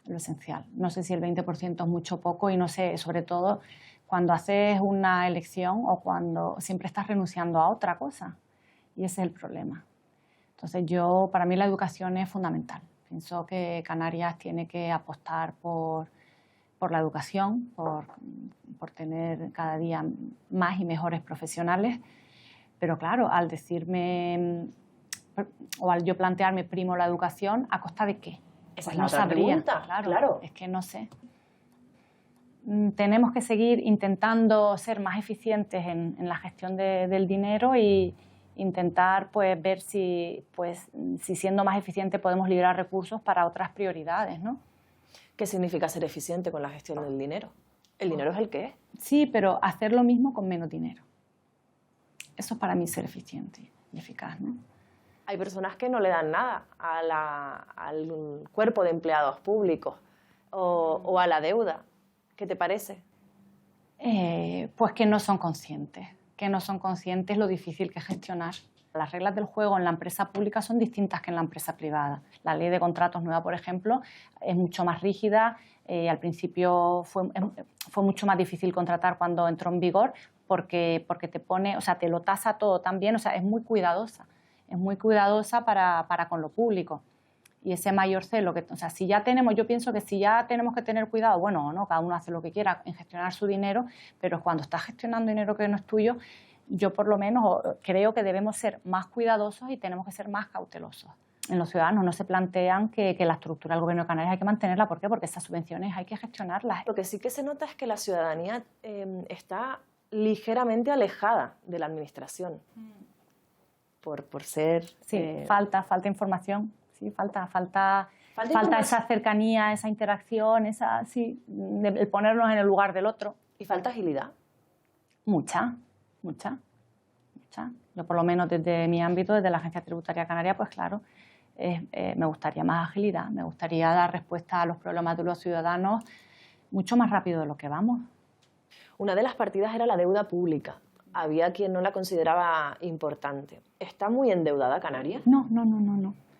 Lo esencial. No sé si el 20% es mucho o poco y no sé, sobre todo cuando haces una elección o cuando siempre estás renunciando a otra cosa. Y ese es el problema. Entonces para mí la educación es fundamental. Pienso que Canarias tiene que apostar por la educación, por tener cada día más y mejores profesionales. Pero claro, al decirme, o al yo plantearme primo la educación, ¿a costa de qué? Esa Pues es la no otra sabría, pregunta, claro. Es que no sé. Tenemos que seguir intentando ser más eficientes en la gestión del dinero y intentar pues, ver si siendo más eficientes podemos liberar recursos para otras prioridades, ¿no? ¿Qué significa ser eficiente con la gestión del dinero? ¿El dinero es el que es? Sí, pero hacer lo mismo con menos dinero. Eso es para mí ser eficiente y eficaz, ¿no? Hay personas que no le dan nada al cuerpo de empleados públicos o a la deuda. ¿Qué te parece? Pues que no son conscientes lo difícil que es gestionar. Las reglas del juego en la empresa pública son distintas que en la empresa privada. La ley de contratos nueva, por ejemplo, es mucho más rígida. Al principio fue mucho más difícil contratar cuando entró en vigor porque te pone, o sea, te lo tasa todo también, o sea, es muy cuidadosa. Es muy cuidadosa para con lo público. Y ese mayor celo, o sea, yo pienso que si ya tenemos que tener cuidado, bueno, no, cada uno hace lo que quiera en gestionar su dinero, pero cuando estás gestionando dinero que no es tuyo, yo por lo menos creo que debemos ser más cuidadosos y tenemos que ser más cautelosos. En los ciudadanos no se plantean que la estructura del Gobierno de Canarias hay que mantenerla. ¿Por qué? Porque esas subvenciones hay que gestionarlas. Lo que sí que se nota es que la ciudadanía está ligeramente alejada de la administración. Por ser... Sí, falta información, sí, falta esa cercanía, esa interacción, el ponernos en el lugar del otro. ¿Y falta agilidad? Mucha. Yo por lo menos desde mi ámbito, desde la Agencia Tributaria Canaria, pues claro, me gustaría más agilidad, me gustaría dar respuesta a los problemas de los ciudadanos mucho más rápido de lo que vamos. Una de las partidas era la deuda pública. Había quien no la consideraba importante. ¿Está muy endeudada Canarias? No.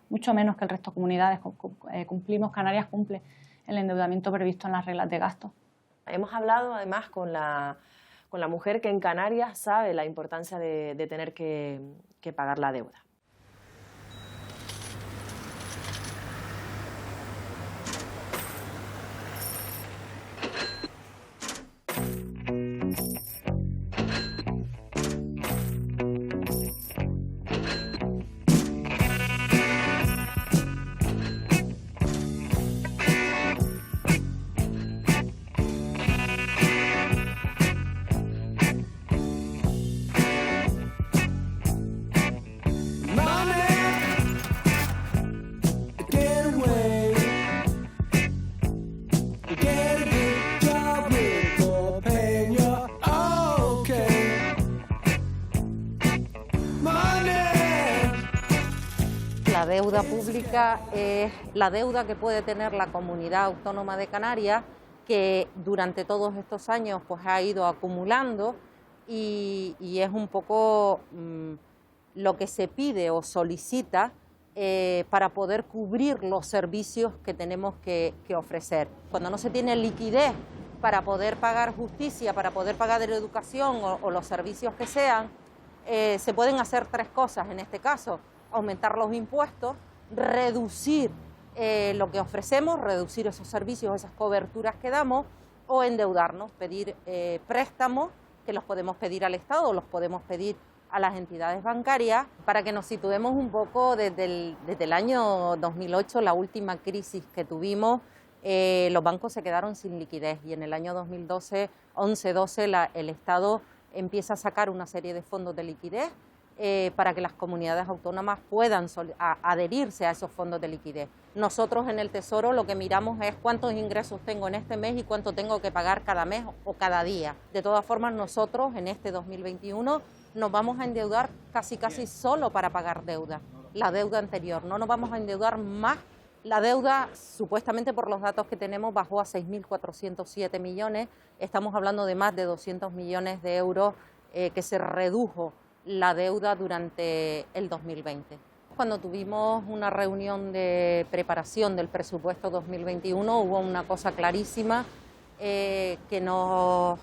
Mucho menos que el resto de comunidades. Canarias cumple el endeudamiento previsto en las reglas de gasto. Hemos hablado además con la mujer que en Canarias sabe la importancia de tener que pagar la deuda. deuda pública es la deuda que puede tener la Comunidad Autónoma de Canarias, que durante todos estos años pues ha ido acumulando y es un poco lo que se pide o solicita para poder cubrir los servicios que tenemos que ofrecer. Cuando no se tiene liquidez para poder pagar justicia, para poder pagar educación o los servicios que sean, se pueden hacer tres cosas en este caso: aumentar los impuestos, reducir lo que ofrecemos, reducir esos servicios, esas coberturas que damos, o endeudarnos, pedir préstamos, que los podemos pedir al Estado o los podemos pedir a las entidades bancarias. Para que nos situemos un poco, desde el año 2008, la última crisis que tuvimos, los bancos se quedaron sin liquidez y en el año 2012, 11-12, el Estado empieza a sacar una serie de fondos de liquidez para que las comunidades autónomas puedan adherirse a esos fondos de liquidez. Nosotros en el Tesoro lo que miramos es cuántos ingresos tengo en este mes y cuánto tengo que pagar cada mes o cada día. De todas formas, nosotros en este 2021 nos vamos a endeudar casi solo para pagar deuda, la deuda anterior. No nos vamos a endeudar más. La deuda, supuestamente por los datos que tenemos, bajó a 6.407 millones. Estamos hablando de más de 200 millones de euros que se redujo la deuda durante el 2020. Cuando tuvimos una reunión de preparación del presupuesto 2021 hubo una cosa clarísima que nos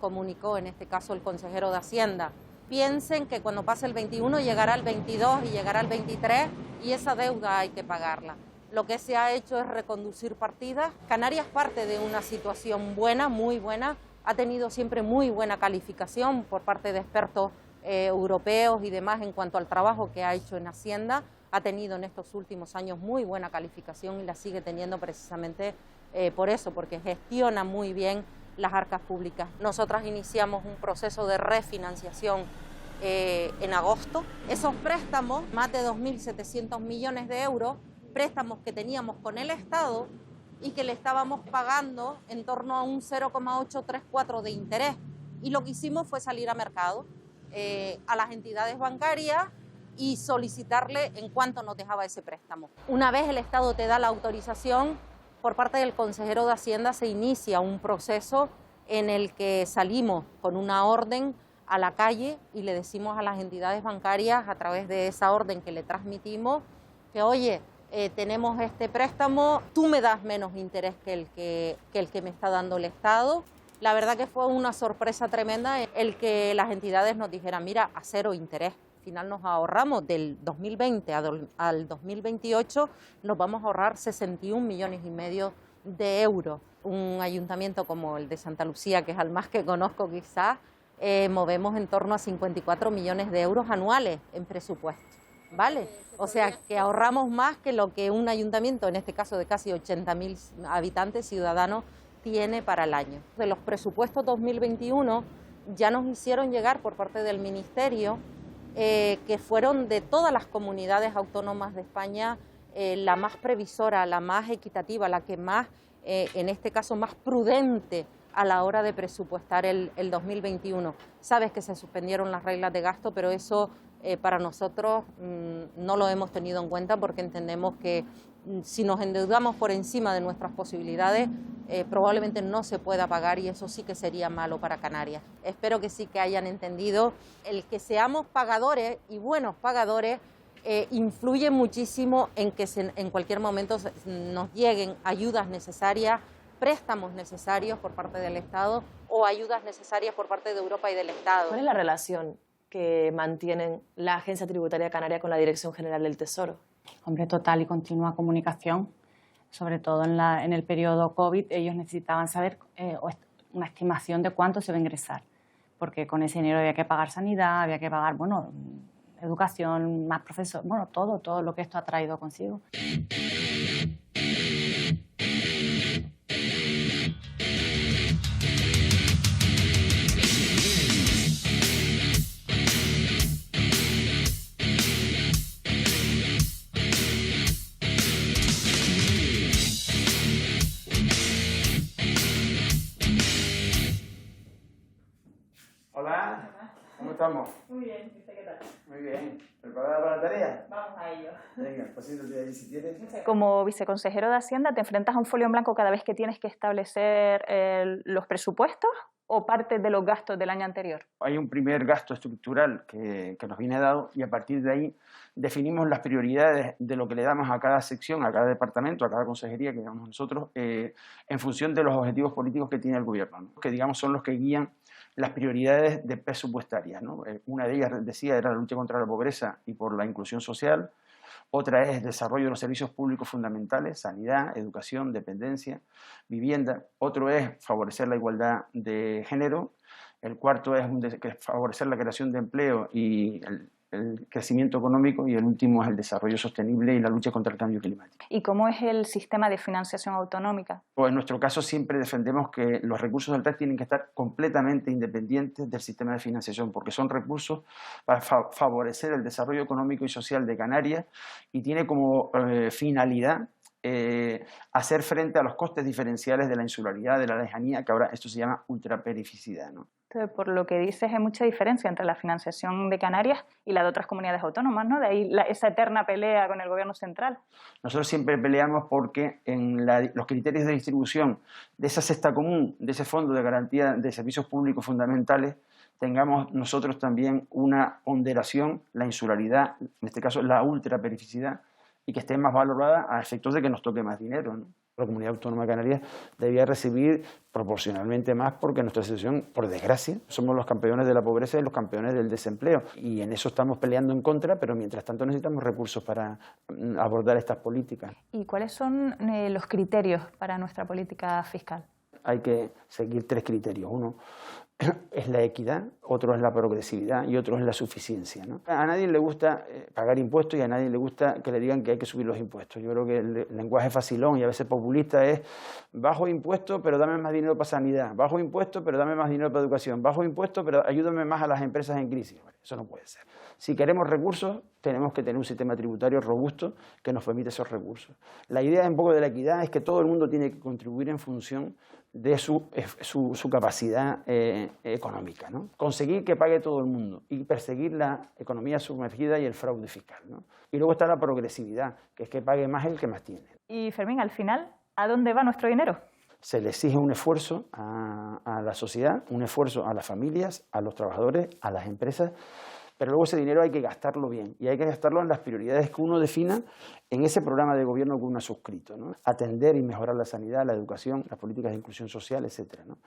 comunicó, en este caso el consejero de Hacienda. Piensen que cuando pase el 21 llegará el 22 y llegará el 23 y esa deuda hay que pagarla. Lo que se ha hecho es reconducir partidas. Canarias parte de una situación buena, muy buena, ha tenido siempre muy buena calificación por parte de expertos europeos y demás en cuanto al trabajo que ha hecho en Hacienda. Ha tenido en estos últimos años muy buena calificación y la sigue teniendo precisamente por eso, porque gestiona muy bien las arcas públicas. Nosotras iniciamos un proceso de refinanciación en agosto. Esos préstamos, más de 2.700 millones de euros, préstamos que teníamos con el Estado y que le estábamos pagando en torno a un 0,834 de interés. Y lo que hicimos fue salir a mercado, a las entidades bancarias y solicitarle en cuánto nos dejaba ese préstamo. Una vez el Estado te da la autorización, por parte del consejero de Hacienda se inicia un proceso en el que salimos con una orden a la calle y le decimos a las entidades bancarias, a través de esa orden que le transmitimos, que oye, tenemos este préstamo, tú me das menos interés que el que me está dando el Estado. La verdad que fue una sorpresa tremenda el que las entidades nos dijeran, mira, a cero interés. Al final nos ahorramos del 2020 al 2028, nos vamos a ahorrar 61 millones y medio de euros. Un ayuntamiento como el de Santa Lucía, que es el más que conozco quizás, movemos en torno a 54 millones de euros anuales en presupuesto, ¿vale? O sea, que ahorramos más que lo que un ayuntamiento, en este caso de casi 80.000 habitantes, ciudadanos, tiene para el año. De los presupuestos 2021 ya nos hicieron llegar por parte del Ministerio que fueron de todas las comunidades autónomas de España la más previsora, la más equitativa, la que más, en este caso, más prudente a la hora de presupuestar el 2021. Sabes que se suspendieron las reglas de gasto, pero eso para nosotros no lo hemos tenido en cuenta porque entendemos que si nos endeudamos por encima de nuestras posibilidades, probablemente no se pueda pagar y eso sí que sería malo para Canarias. Espero que sí que hayan entendido el que seamos pagadores y buenos pagadores influye muchísimo en que en cualquier momento nos lleguen ayudas necesarias, préstamos necesarios por parte del Estado o ayudas necesarias por parte de Europa y del Estado. ¿Cuál es la relación que mantienen la Agencia Tributaria Canaria con la Dirección General del Tesoro? Hombre, total y continua comunicación, sobre todo en el periodo COVID. Ellos necesitaban saber una estimación de cuánto se va a ingresar, porque con ese dinero había que pagar sanidad, había que pagar, bueno, educación, más profesores, bueno, todo lo que esto ha traído consigo. estamos? Muy bien, ¿qué tal? Muy bien. ¿Preparada para la tarea? Vamos a ello. Venga, pues siéntate ahí si quieres. Como viceconsejero de Hacienda, ¿te enfrentas a un folio en blanco cada vez que tienes que establecer los presupuestos o parte de los gastos del año anterior? Hay un primer gasto estructural que nos viene dado y a partir de ahí definimos las prioridades de lo que le damos a cada sección, a cada departamento, a cada consejería que damos nosotros, en función de los objetivos políticos que tiene el gobierno, ¿no? Que digamos son los que guían las prioridades presupuestarias, ¿no? Una de ellas, decía, era la lucha contra la pobreza y por la inclusión social. Otra es el desarrollo de los servicios públicos fundamentales, sanidad, educación, dependencia, vivienda. Otro es favorecer la igualdad de género. El cuarto es favorecer la creación de empleo y el crecimiento económico. Y el último es el desarrollo sostenible y la lucha contra el cambio climático. ¿Y cómo es el sistema de financiación autonómica? Pues en nuestro caso siempre defendemos que los recursos del TAC tienen que estar completamente independientes del sistema de financiación, porque son recursos para favorecer el desarrollo económico y social de Canarias y tiene como finalidad hacer frente a los costes diferenciales de la insularidad, de la lejanía, que ahora esto se llama ultraperificidad, ¿no? Entonces, por lo que dices, hay mucha diferencia entre la financiación de Canarias y la de otras comunidades autónomas, ¿no? De ahí esa eterna pelea con el gobierno central. Nosotros siempre peleamos porque en los criterios de distribución de esa cesta común, de ese fondo de garantía de servicios públicos fundamentales, tengamos nosotros también una ponderación, la insularidad, en este caso la ultraperificidad, y que esté más valorada a efectos de que nos toque más dinero, ¿no? La Comunidad Autónoma de Canarias debía recibir proporcionalmente más porque nuestra situación, por desgracia, somos los campeones de la pobreza y los campeones del desempleo. Y en eso estamos peleando en contra, pero mientras tanto necesitamos recursos para abordar estas políticas. ¿Y cuáles son los criterios para nuestra política fiscal? Hay que seguir 3 criterios. Uno es la equidad, otro es la progresividad y otro es la suficiencia, ¿no? A nadie le gusta pagar impuestos y a nadie le gusta que le digan que hay que subir los impuestos. Yo creo que el lenguaje facilón y a veces populista es bajo impuesto pero dame más dinero para sanidad, bajo impuesto pero dame más dinero para educación, bajo impuesto pero ayúdame más a las empresas en crisis. Bueno, eso no puede ser. Si queremos recursos tenemos que tener un sistema tributario robusto que nos permita esos recursos. La idea un poco de la equidad es que todo el mundo tiene que contribuir en función de su capacidad económica, ¿no? Conseguir que pague todo el mundo y perseguir la economía sumergida y el fraude fiscal, ¿no? Y luego está la progresividad, que es que pague más el que más tiene. Y Fermín, al final, ¿a dónde va nuestro dinero? Se le exige un esfuerzo a la sociedad, un esfuerzo a las familias, a los trabajadores, a las empresas, pero luego ese dinero hay que gastarlo bien y hay que gastarlo en las prioridades que uno defina en ese programa de gobierno que uno ha suscrito, ¿no? Atender y mejorar la sanidad, la educación, las políticas de inclusión social, etcétera, ¿no?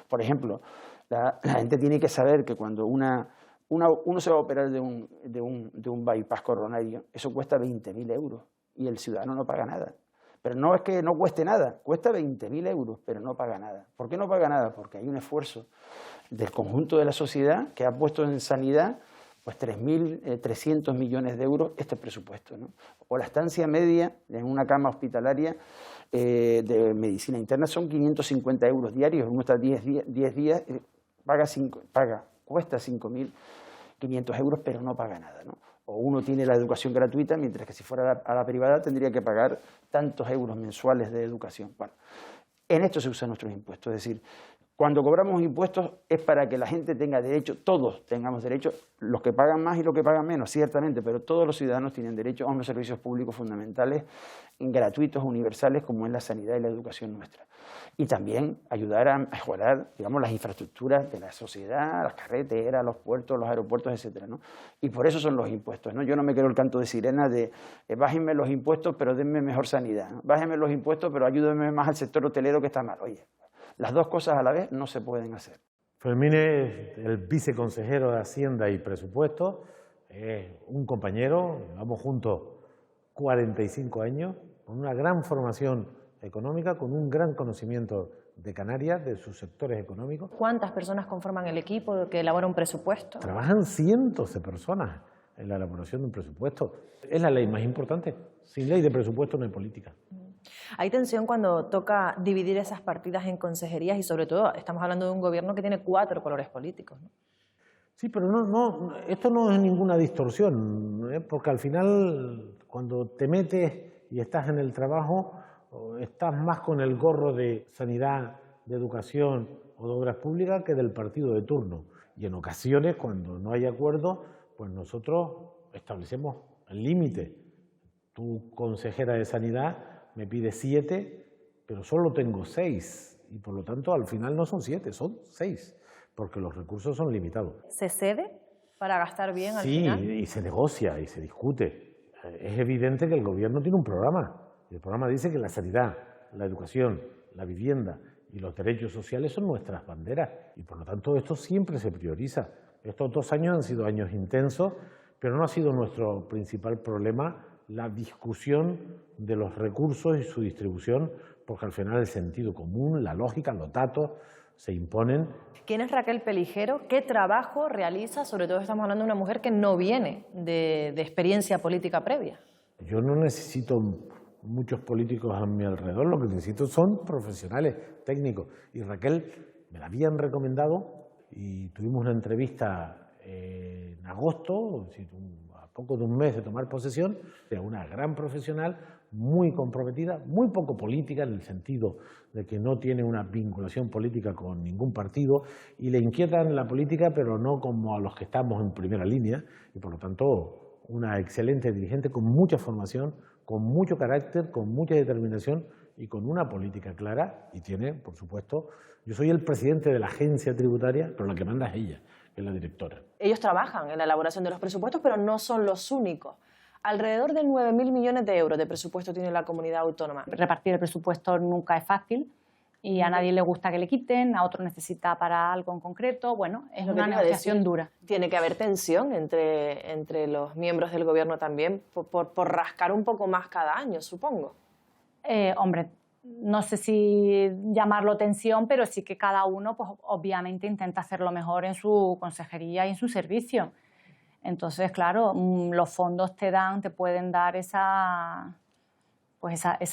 Por ejemplo, la gente tiene que saber que cuando uno se va a operar de un bypass coronario, eso cuesta 20.000 euros y el ciudadano no paga nada. Pero no es que no cueste nada, cuesta 20.000 euros, pero no paga nada. ¿Por qué no paga nada? Porque hay un esfuerzo del conjunto de la sociedad que ha puesto en sanidad pues 3.300 millones de euros este presupuesto, ¿no? O la estancia media en una cama hospitalaria de medicina interna son 550 euros diarios. Uno está 10 días, cuesta 5.500 euros, pero no paga nada, ¿no? O uno tiene la educación gratuita, mientras que si fuera a la privada tendría que pagar tantos euros mensuales de educación. Bueno, en esto se usan nuestros impuestos, es decir, cuando cobramos impuestos es para que la gente tenga derecho, todos tengamos derecho, los que pagan más y los que pagan menos, ciertamente, pero todos los ciudadanos tienen derecho a unos servicios públicos fundamentales, gratuitos, universales, como es la sanidad y la educación nuestra. Y también ayudar a mejorar, digamos, las infraestructuras de la sociedad, las carreteras, los puertos, los aeropuertos, etcétera, ¿no? Y por eso son los impuestos, ¿no? Yo no me quiero el canto de sirena de bájenme los impuestos, pero denme mejor sanidad, ¿no? Bájenme los impuestos, pero ayúdenme más al sector hotelero que está mal. Oye, las dos cosas a la vez no se pueden hacer. Fermín es el viceconsejero de Hacienda y Presupuestos, es un compañero, llevamos juntos 45 años, con una gran formación económica, con un gran conocimiento de Canarias, de sus sectores económicos. ¿Cuántas personas conforman el equipo que elabora un presupuesto? Trabajan cientos de personas en la elaboración de un presupuesto. Es la ley más importante. Sin ley de presupuesto no hay política. Hay tensión cuando toca dividir esas partidas en consejerías y sobre todo estamos hablando de un gobierno que tiene 4 colores políticos, ¿no? Sí, pero esto no es ninguna distorsión, ¿eh? Porque al final cuando te metes y estás en el trabajo estás más con el gorro de sanidad, de educación o de obras públicas que del partido de turno. y en ocasiones, cuando no hay acuerdo, pues nosotros establecemos el límite. Tu consejera de Sanidad me pide 7, pero solo tengo 6, y por lo tanto al final no son 7, son 6, porque los recursos son limitados. ¿Se cede para gastar bien al Sí, final? y se negocia y se discute. Es evidente que el gobierno tiene un programa. Y el programa dice que la sanidad, la educación, la vivienda y los derechos sociales son nuestras banderas. Y por lo tanto esto siempre se prioriza. Estos 2 años han sido años intensos, pero no ha sido nuestro principal problema la discusión de los recursos y su distribución, porque al final el sentido común, la lógica, los datos se imponen. ¿Quién es Raquel Pelijero? ¿Qué trabajo realiza? Sobre todo estamos hablando de una mujer que no viene de experiencia política previa. Yo no necesito muchos políticos a mi alrededor, lo que necesito son profesionales, técnicos. Y Raquel me la habían recomendado y tuvimos una entrevista en agosto, a poco de un mes de tomar posesión, de una gran profesional, muy comprometida, muy poco política en el sentido de que no tiene una vinculación política con ningún partido y le inquietan la política, pero no como a los que estamos en primera línea, y por lo tanto una excelente dirigente con mucha formación, con mucho carácter, con mucha determinación y con una política clara, y tiene, por supuesto, yo soy el presidente de la agencia tributaria, pero la que manda es ella, que es la directora. Ellos trabajan en la elaboración de los presupuestos, pero no son los únicos. Alrededor de 9.000 millones de euros de presupuesto tiene la comunidad autónoma. Repartir el presupuesto nunca es fácil y a nadie le gusta que le quiten, a otro necesita para algo en concreto. Bueno, es una negociación dura. Tiene que haber tensión entre los miembros del gobierno también por rascar un poco más cada año, supongo. Hombre, no sé si llamarlo tensión, pero sí que cada uno, pues, obviamente intenta hacerlo mejor en su consejería y en su servicio. Entonces, claro, los fondos te pueden dar esa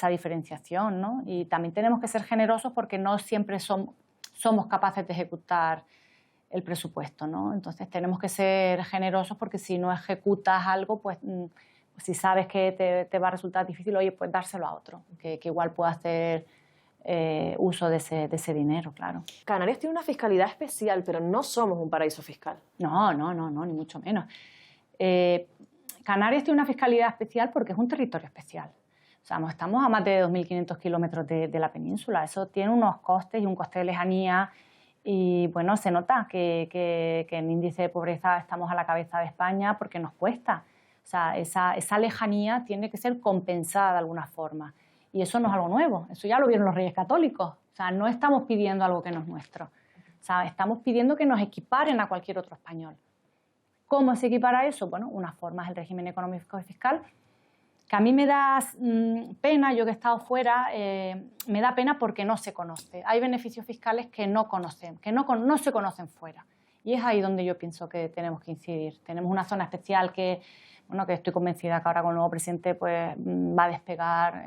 diferenciación, ¿no? Y también tenemos que ser generosos porque no siempre somos capaces de ejecutar el presupuesto, ¿no? Entonces tenemos que ser generosos porque si no ejecutas algo, pues si sabes que te va a resultar difícil, oye, pues dárselo a otro, que igual pueda hacer uso de ese dinero, claro. Canarias tiene una fiscalidad especial, pero no somos un paraíso fiscal. No, ni mucho menos. Canarias tiene una fiscalidad especial porque es un territorio especial. O sea, estamos a más de 2.500 kilómetros de la península. Eso tiene unos costes y un coste de lejanía. Y bueno, se nota que en índice de pobreza estamos a la cabeza de España porque nos cuesta. O sea, esa lejanía tiene que ser compensada de alguna forma. Y eso no es algo nuevo, eso ya lo vieron los Reyes Católicos. O sea, no estamos pidiendo algo que no es nuestro. O sea, estamos pidiendo que nos equiparen a cualquier otro español. ¿Cómo se equipara eso? Bueno, una forma es el régimen económico y fiscal, que a mí me da pena, yo que he estado fuera, me da pena porque no se conoce. Hay beneficios fiscales que no conocen, que no se conocen fuera. Y es ahí donde yo pienso que tenemos que incidir. Tenemos una zona especial que estoy convencida que ahora con el nuevo presidente pues, va a despegar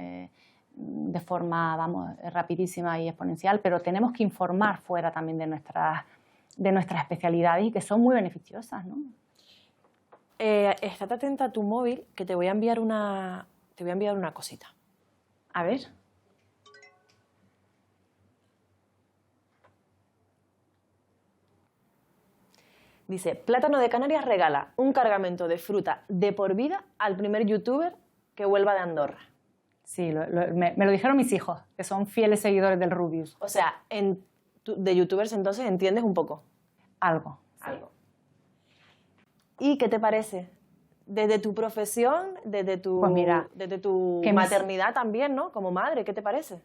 de forma, rapidísima y exponencial, pero tenemos que informar fuera también de nuestras especialidades y que son muy beneficiosas, ¿no? Estate atenta a tu móvil, que te voy a enviar una cosita. A ver. Dice, Plátano de Canarias regala un cargamento de fruta de por vida al primer youtuber que vuelva de Andorra. Sí, me lo dijeron mis hijos, que son fieles seguidores del Rubius. O sea, de youtubers entonces entiendes un poco. Algo. ¿Y qué te parece? Desde tu profesión, desde tu maternidad también, ¿no? Como madre, ¿qué te parece?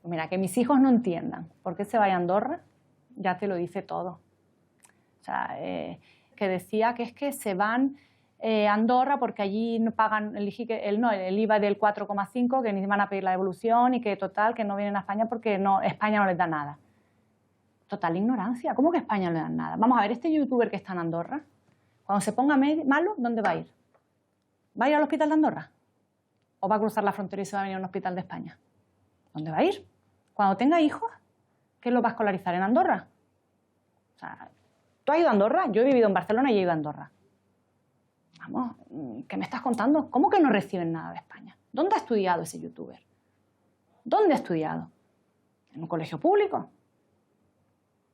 Pues mira, que mis hijos no entiendan por qué se vaya a Andorra, ya te lo dice todo. O sea, que decía que es que se van a Andorra porque allí no pagan el IVA del 4,5, que ni van a pedir la devolución y que total, que no vienen a España porque España no les da nada. Total ignorancia. ¿Cómo que España no le da nada? Vamos a ver, este youtuber que está en Andorra, cuando se ponga malo, ¿dónde va a ir? ¿Va a ir al hospital de Andorra? ¿O va a cruzar la frontera y se va a venir a un hospital de España? ¿Dónde va a ir? Cuando tenga hijos, ¿qué lo va a escolarizar en Andorra? O sea, ¿tú has ido a Andorra? Yo he vivido en Barcelona y he ido a Andorra. Vamos, ¿qué me estás contando? ¿Cómo que no reciben nada de España? ¿Dónde ha estudiado ese youtuber? ¿Dónde ha estudiado? ¿En un colegio público?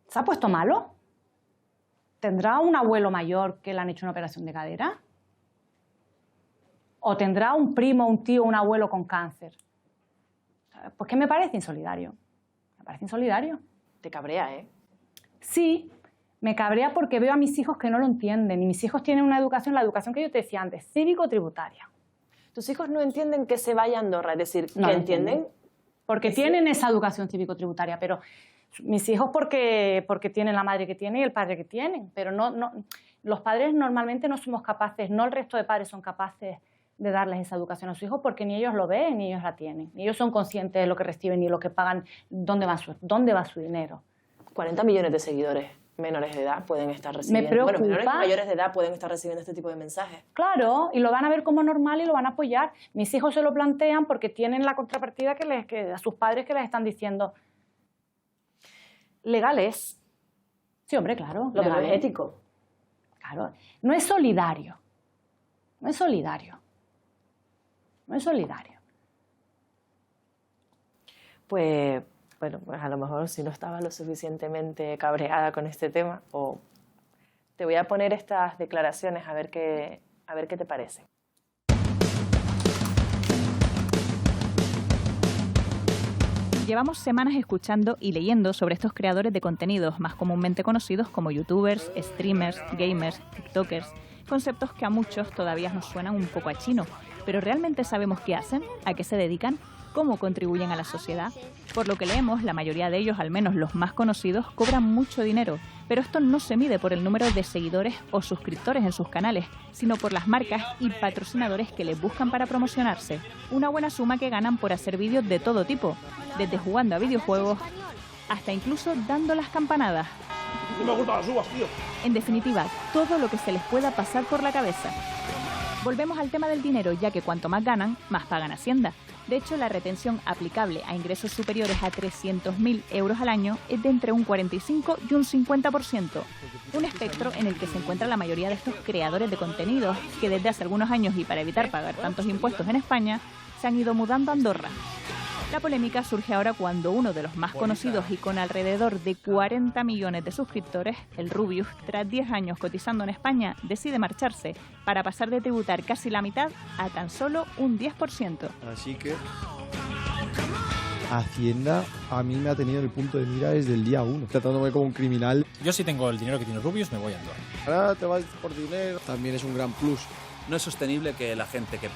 ¿Se ha puesto malo? ¿Tendrá un abuelo mayor que le han hecho una operación de cadera? ¿O tendrá un primo, un tío, un abuelo con cáncer? Pues que me parece insolidario. Me parece insolidario. Te cabrea, ¿eh? Sí, me cabrea porque veo a mis hijos que no lo entienden. Y mis hijos tienen una educación, la educación que yo te decía antes, cívico-tributaria. ¿Tus hijos no entienden que se vaya a Andorra? Es decir, No ¿que lo entienden? Porque tienen esa educación cívico-tributaria, pero mis hijos porque tienen la madre que tienen y el padre que tienen. Pero los padres normalmente no somos capaces, no el resto de padres son capaces de darles esa educación a sus hijos porque ni ellos lo ven ni ellos la tienen. Ni ellos son conscientes de lo que reciben ni lo que pagan, dónde va su dinero. 40 millones de seguidores menores de edad pueden estar recibiendo. Me preocupa. Bueno, menores y mayores de edad pueden estar recibiendo este tipo de mensajes. Claro, y lo van a ver como normal y lo van a apoyar. Mis hijos se lo plantean porque tienen la contrapartida que a sus padres que les están diciendo. ¿Legal es? Sí, hombre, claro. Lo que no legal es ético. Claro. No es solidario. No es solidario. No es solidario. Pues, bueno, pues a lo mejor si no estaba lo suficientemente cabreada con este tema, o te voy a poner estas declaraciones a ver qué te parece. Llevamos semanas escuchando y leyendo sobre estos creadores de contenidos, más comúnmente conocidos como youtubers, streamers, gamers, tiktokers, conceptos que a muchos todavía nos suenan un poco a chino. ¿Pero realmente sabemos qué hacen? ¿A qué se dedican? ¿Cómo contribuyen a la sociedad? Por lo que leemos, la mayoría de ellos, al menos los más conocidos, cobran mucho dinero, pero esto no se mide por el número de seguidores o suscriptores en sus canales, sino por las marcas y patrocinadores que les buscan para promocionarse. Una buena suma que ganan por hacer vídeos de todo tipo, desde jugando a videojuegos hasta incluso dando las campanadas. No me gustan las uvas, tío. En definitiva, todo lo que se les pueda pasar por la cabeza. Volvemos al tema del dinero, ya que cuanto más ganan, más pagan Hacienda. De hecho, la retención aplicable a ingresos superiores a 300.000 euros al año es de entre un 45 y un 50%. Un espectro en el que se encuentra la mayoría de estos creadores de contenidos que desde hace algunos años y para evitar pagar tantos impuestos en España, se han ido mudando a Andorra. La polémica surge ahora cuando uno de los más conocidos y con alrededor de 40 millones de suscriptores, el Rubius, tras 10 años cotizando en España, decide marcharse para pasar de tributar casi la mitad a tan solo un 10%. Así que Hacienda a mí me ha tenido en el punto de mira desde el día 1, tratándome como un criminal. Yo si tengo el dinero que tiene Rubius, me voy a Andorra. Ahora te vas por dinero, también es un gran plus. No es sostenible que la gente que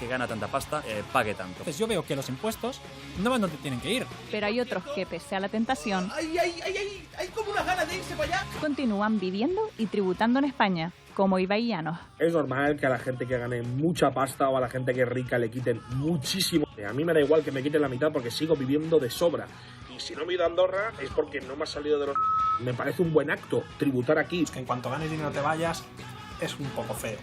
gana tanta pasta, pague tanto. Entonces yo veo que los impuestos no van donde tienen que ir. Pero hay otros que, pese a la tentación, hay como unas ganas de irse para allá. Continúan viviendo y tributando en España, como Ibai Llanos. Es normal que a la gente que gane mucha pasta o a la gente que es rica le quiten muchísimo. A mí me da igual que me quiten la mitad porque sigo viviendo de sobra. Y si no me he ido a Andorra es porque no me ha salido de los... Me parece un buen acto tributar aquí. Que en cuanto ganes dinero te vayas, es un poco feo.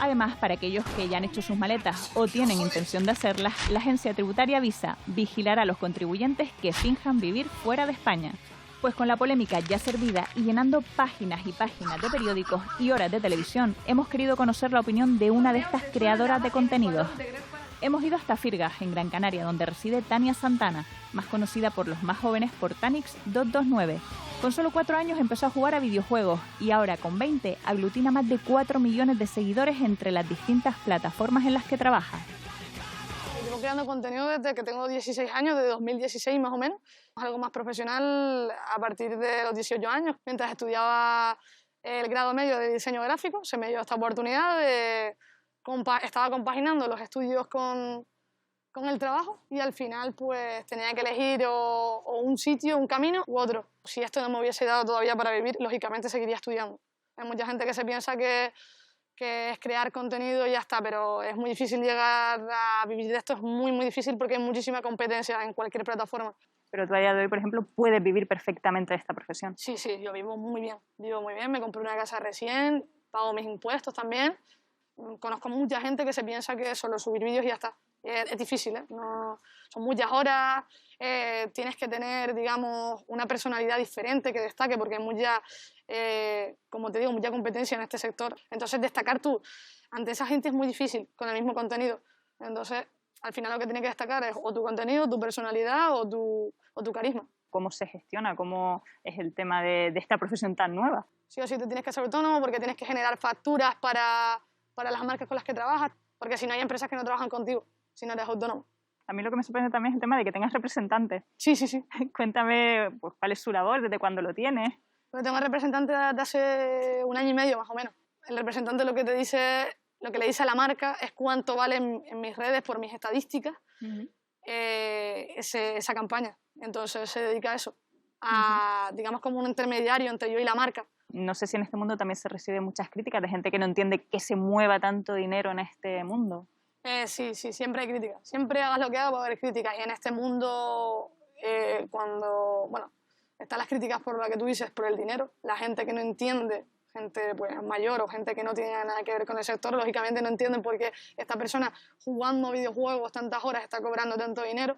Además, para aquellos que ya han hecho sus maletas o tienen intención de hacerlas, la agencia tributaria Visa vigilará a los contribuyentes que finjan vivir fuera de España. Pues con la polémica ya servida y llenando páginas y páginas de periódicos y horas de televisión, hemos querido conocer la opinión de una de estas creadoras de contenidos. Hemos ido hasta Firgas, en Gran Canaria, donde reside Tania Santana, más conocida por los más jóvenes por Tanix229. Con solo 4 años empezó a jugar a videojuegos y ahora con 20 aglutina más de 4 millones de seguidores entre las distintas plataformas en las que trabaja. Llevo creando contenido desde que tengo 16 años, desde 2016 más o menos. Algo más profesional a partir de los 18 años. Mientras estudiaba el grado medio de diseño gráfico, se me dio esta oportunidad de... Estaba compaginando los estudios con el trabajo y al final pues tenía que elegir o un sitio, un camino u otro. Si esto no me hubiese dado todavía para vivir, lógicamente seguiría estudiando. Hay mucha gente que se piensa que es crear contenido y ya está, pero es muy difícil llegar a vivir de esto, es muy difícil porque hay muchísima competencia en cualquier plataforma. Pero tú a día de hoy, por ejemplo, puedes vivir perfectamente de esta profesión. Sí, yo vivo muy bien, me compré una casa recién, pago mis impuestos también. Conozco mucha gente que se piensa que solo subir vídeos y ya está. Es difícil, ¿eh? No, son muchas horas, tienes que tener, digamos, una personalidad diferente que destaque porque hay mucha, como te digo, mucha competencia en este sector. Entonces, destacar tú ante esa gente es muy difícil con el mismo contenido. Entonces, al final lo que tiene que destacar es o tu contenido, tu personalidad o tu carisma. cómo se gestiona, cómo es el tema de esta profesión tan nueva. Sí o sí te tienes que ser autónomo porque tienes que generar facturas para las marcas con las que trabajas, porque si no hay empresas que no trabajan contigo, si no eres autónomo. A mí lo que me sorprende también es el tema de que tengas representantes. Sí, sí, sí. Cuéntame pues, cuál es su labor, desde cuándo lo tienes. Pues tengo representante de hace 1 año y medio, más o menos. El representante lo que le dice a la marca es cuánto vale en mis redes, por mis estadísticas, esa campaña. Entonces se dedica a eso, digamos como un intermediario entre yo y la marca. No sé si en este mundo también se reciben muchas críticas de gente que no entiende que se mueva tanto dinero en este mundo. Sí, siempre hay críticas. Siempre hagas lo que hagas va a haber críticas. Y en este mundo, están las críticas por lo que tú dices, por el dinero. La gente que no entiende, gente pues mayor o gente que no tiene nada que ver con el sector, lógicamente no entienden por qué esta persona jugando videojuegos tantas horas está cobrando tanto dinero.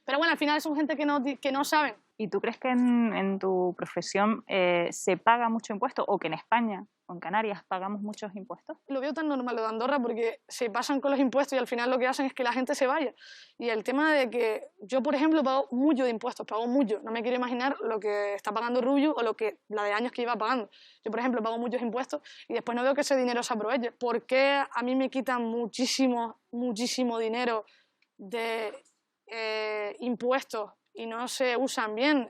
Pero bueno, al final son gente que no saben. ¿Y tú crees que en tu profesión se paga mucho impuesto o que en España o en Canarias pagamos muchos impuestos? Lo veo tan normal lo de Andorra porque se pasan con los impuestos y al final lo que hacen es que la gente se vaya. Y el tema de que yo, por ejemplo, pago mucho de impuestos, pago mucho. No me quiero imaginar lo que está pagando Rubius o la de años que lleva pagando. Yo, por ejemplo, pago muchos impuestos y después no veo que ese dinero se aproveche. ¿Por qué a mí me quitan muchísimo dinero de impuestos y no se usan bien?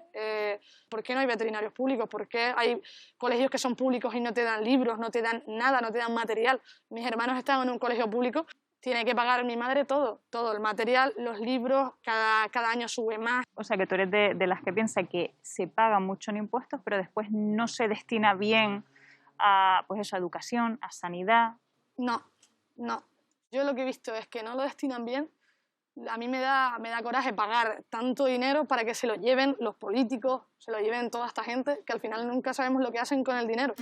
¿Por qué no hay veterinarios públicos? ¿Por qué hay colegios que son públicos y no te dan libros, no te dan nada, no te dan material? Mis hermanos están en un colegio público, tiene que pagar mi madre todo, el material, los libros, cada año sube más. O sea que tú eres de las que piensa que se paga mucho en impuestos, pero después no se destina bien a, pues eso, a educación, a sanidad. No. Yo lo que he visto es que no lo destinan bien. A mí me da coraje pagar tanto dinero para que se lo lleven los políticos, se lo lleven toda esta gente, que al final nunca sabemos lo que hacen con el dinero.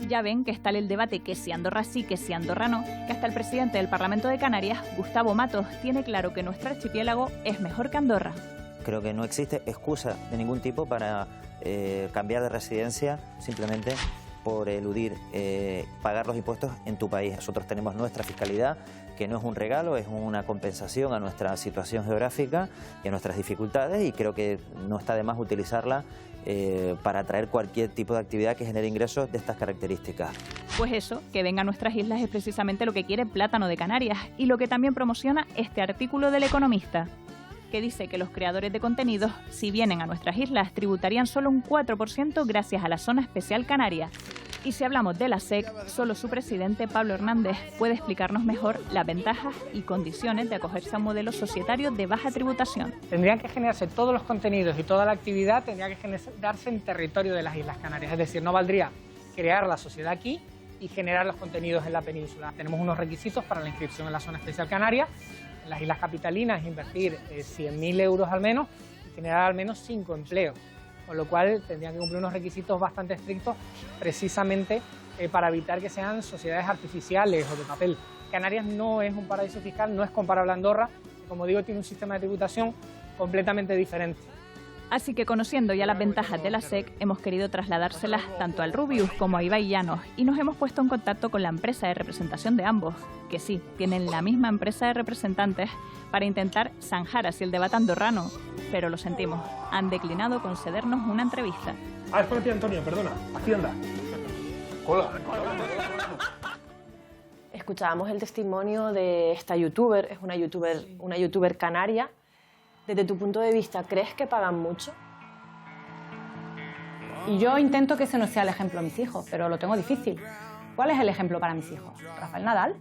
Ya ven que está el debate que si Andorra sí, que si Andorra no, que hasta el presidente del Parlamento de Canarias, Gustavo Matos, tiene claro que nuestro archipiélago es mejor que Andorra. Creo que no existe excusa de ningún tipo para cambiar de residencia simplemente por eludir pagar los impuestos en tu país. Nosotros tenemos nuestra fiscalidad, que no es un regalo, es una compensación a nuestra situación geográfica y a nuestras dificultades, y creo que no está de más utilizarla para atraer cualquier tipo de actividad que genere ingresos de estas características. Pues eso, que venga a nuestras islas es precisamente lo que quiere Plátano de Canarias y lo que también promociona este artículo del Economista, que dice que los creadores de contenidos, si vienen a nuestras islas, tributarían solo un 4% gracias a la Zona Especial Canaria. Y si hablamos de la SEC, solo su presidente, Pablo Hernández, puede explicarnos mejor las ventajas y condiciones de acogerse a un modelo societario de baja tributación. Tendrían que generarse todos los contenidos y toda la actividad tendría que generarse en territorio de las Islas Canarias. Es decir, no valdría crear la sociedad aquí y generar los contenidos en la península. Tenemos unos requisitos para la inscripción en la Zona Especial Canaria. En las Islas Capitalinas invertir 100.000 euros al menos y generar al menos 5 empleos. Con lo cual tendrían que cumplir unos requisitos bastante estrictos precisamente para evitar que sean sociedades artificiales o de papel. Canarias no es un paraíso fiscal, no es comparable a Andorra, y como digo, tiene un sistema de tributación completamente diferente. Así que conociendo ya las ventajas de la SEC, hemos querido trasladárselas tanto al Rubius como a Ibai Llanos y nos hemos puesto en contacto con la empresa de representación de ambos, que sí, tienen la misma empresa de representantes, para intentar zanjar así el debate andorrano. Pero lo sentimos, han declinado concedernos una entrevista. Es por ti, Antonio, perdona, Hacienda. Hola. Escuchábamos el testimonio de esta youtuber, es una youtuber canaria. Desde tu punto de vista, ¿crees que pagan mucho? Y yo intento que ese no sea el ejemplo a mis hijos, pero lo tengo difícil. ¿Cuál es el ejemplo para mis hijos? ¿Rafael Nadal?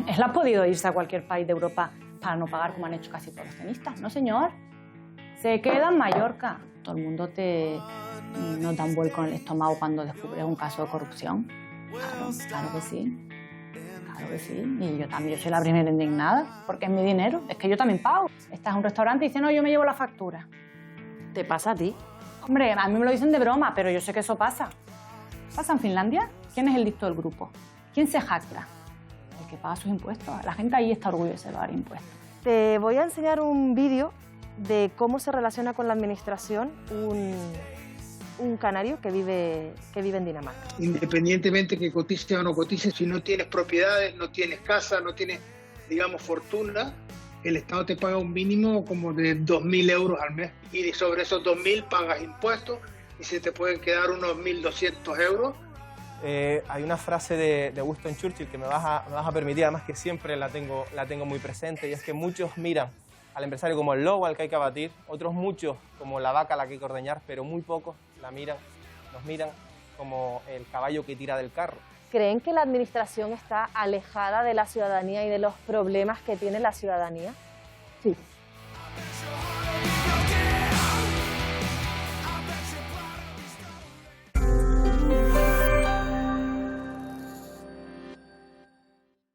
Él ha podido irse a cualquier país de Europa para no pagar como han hecho casi todos los tenistas. No, señor. Se queda en Mallorca. Todo el mundo nos da un vuelco en el estómago cuando descubres un caso de corrupción. Claro que sí. Claro que sí. Y yo también soy la primera indignada, porque es mi dinero. Es que yo también pago. Estás en un restaurante y dices, no, yo me llevo la factura. ¿Te pasa a ti? Hombre, a mí me lo dicen de broma, pero yo sé que eso pasa. ¿Pasa en Finlandia? ¿Quién es el dicto del grupo? ¿Quién se jacta? El que paga sus impuestos. La gente ahí está orgullosa de pagar impuestos. Te voy a enseñar un vídeo de cómo se relaciona con la administración un canario que vive en Dinamarca. Independientemente que cotice o no cotice, si no tienes propiedades, no tienes casa, no tienes, digamos, fortuna, el Estado te paga un mínimo como de 2.000 euros al mes y sobre esos 2.000 pagas impuestos y se te pueden quedar unos 1.200 euros. Hay una frase de Winston Churchill que me vas a permitir, además que siempre la tengo muy presente, y es que muchos miran al empresario como el lobo al que hay que abatir, otros muchos como la vaca a la que hay que ordeñar, pero muy pocos nos miran como el caballo que tira del carro. ¿Creen que la administración está alejada de la ciudadanía y de los problemas que tiene la ciudadanía? Sí.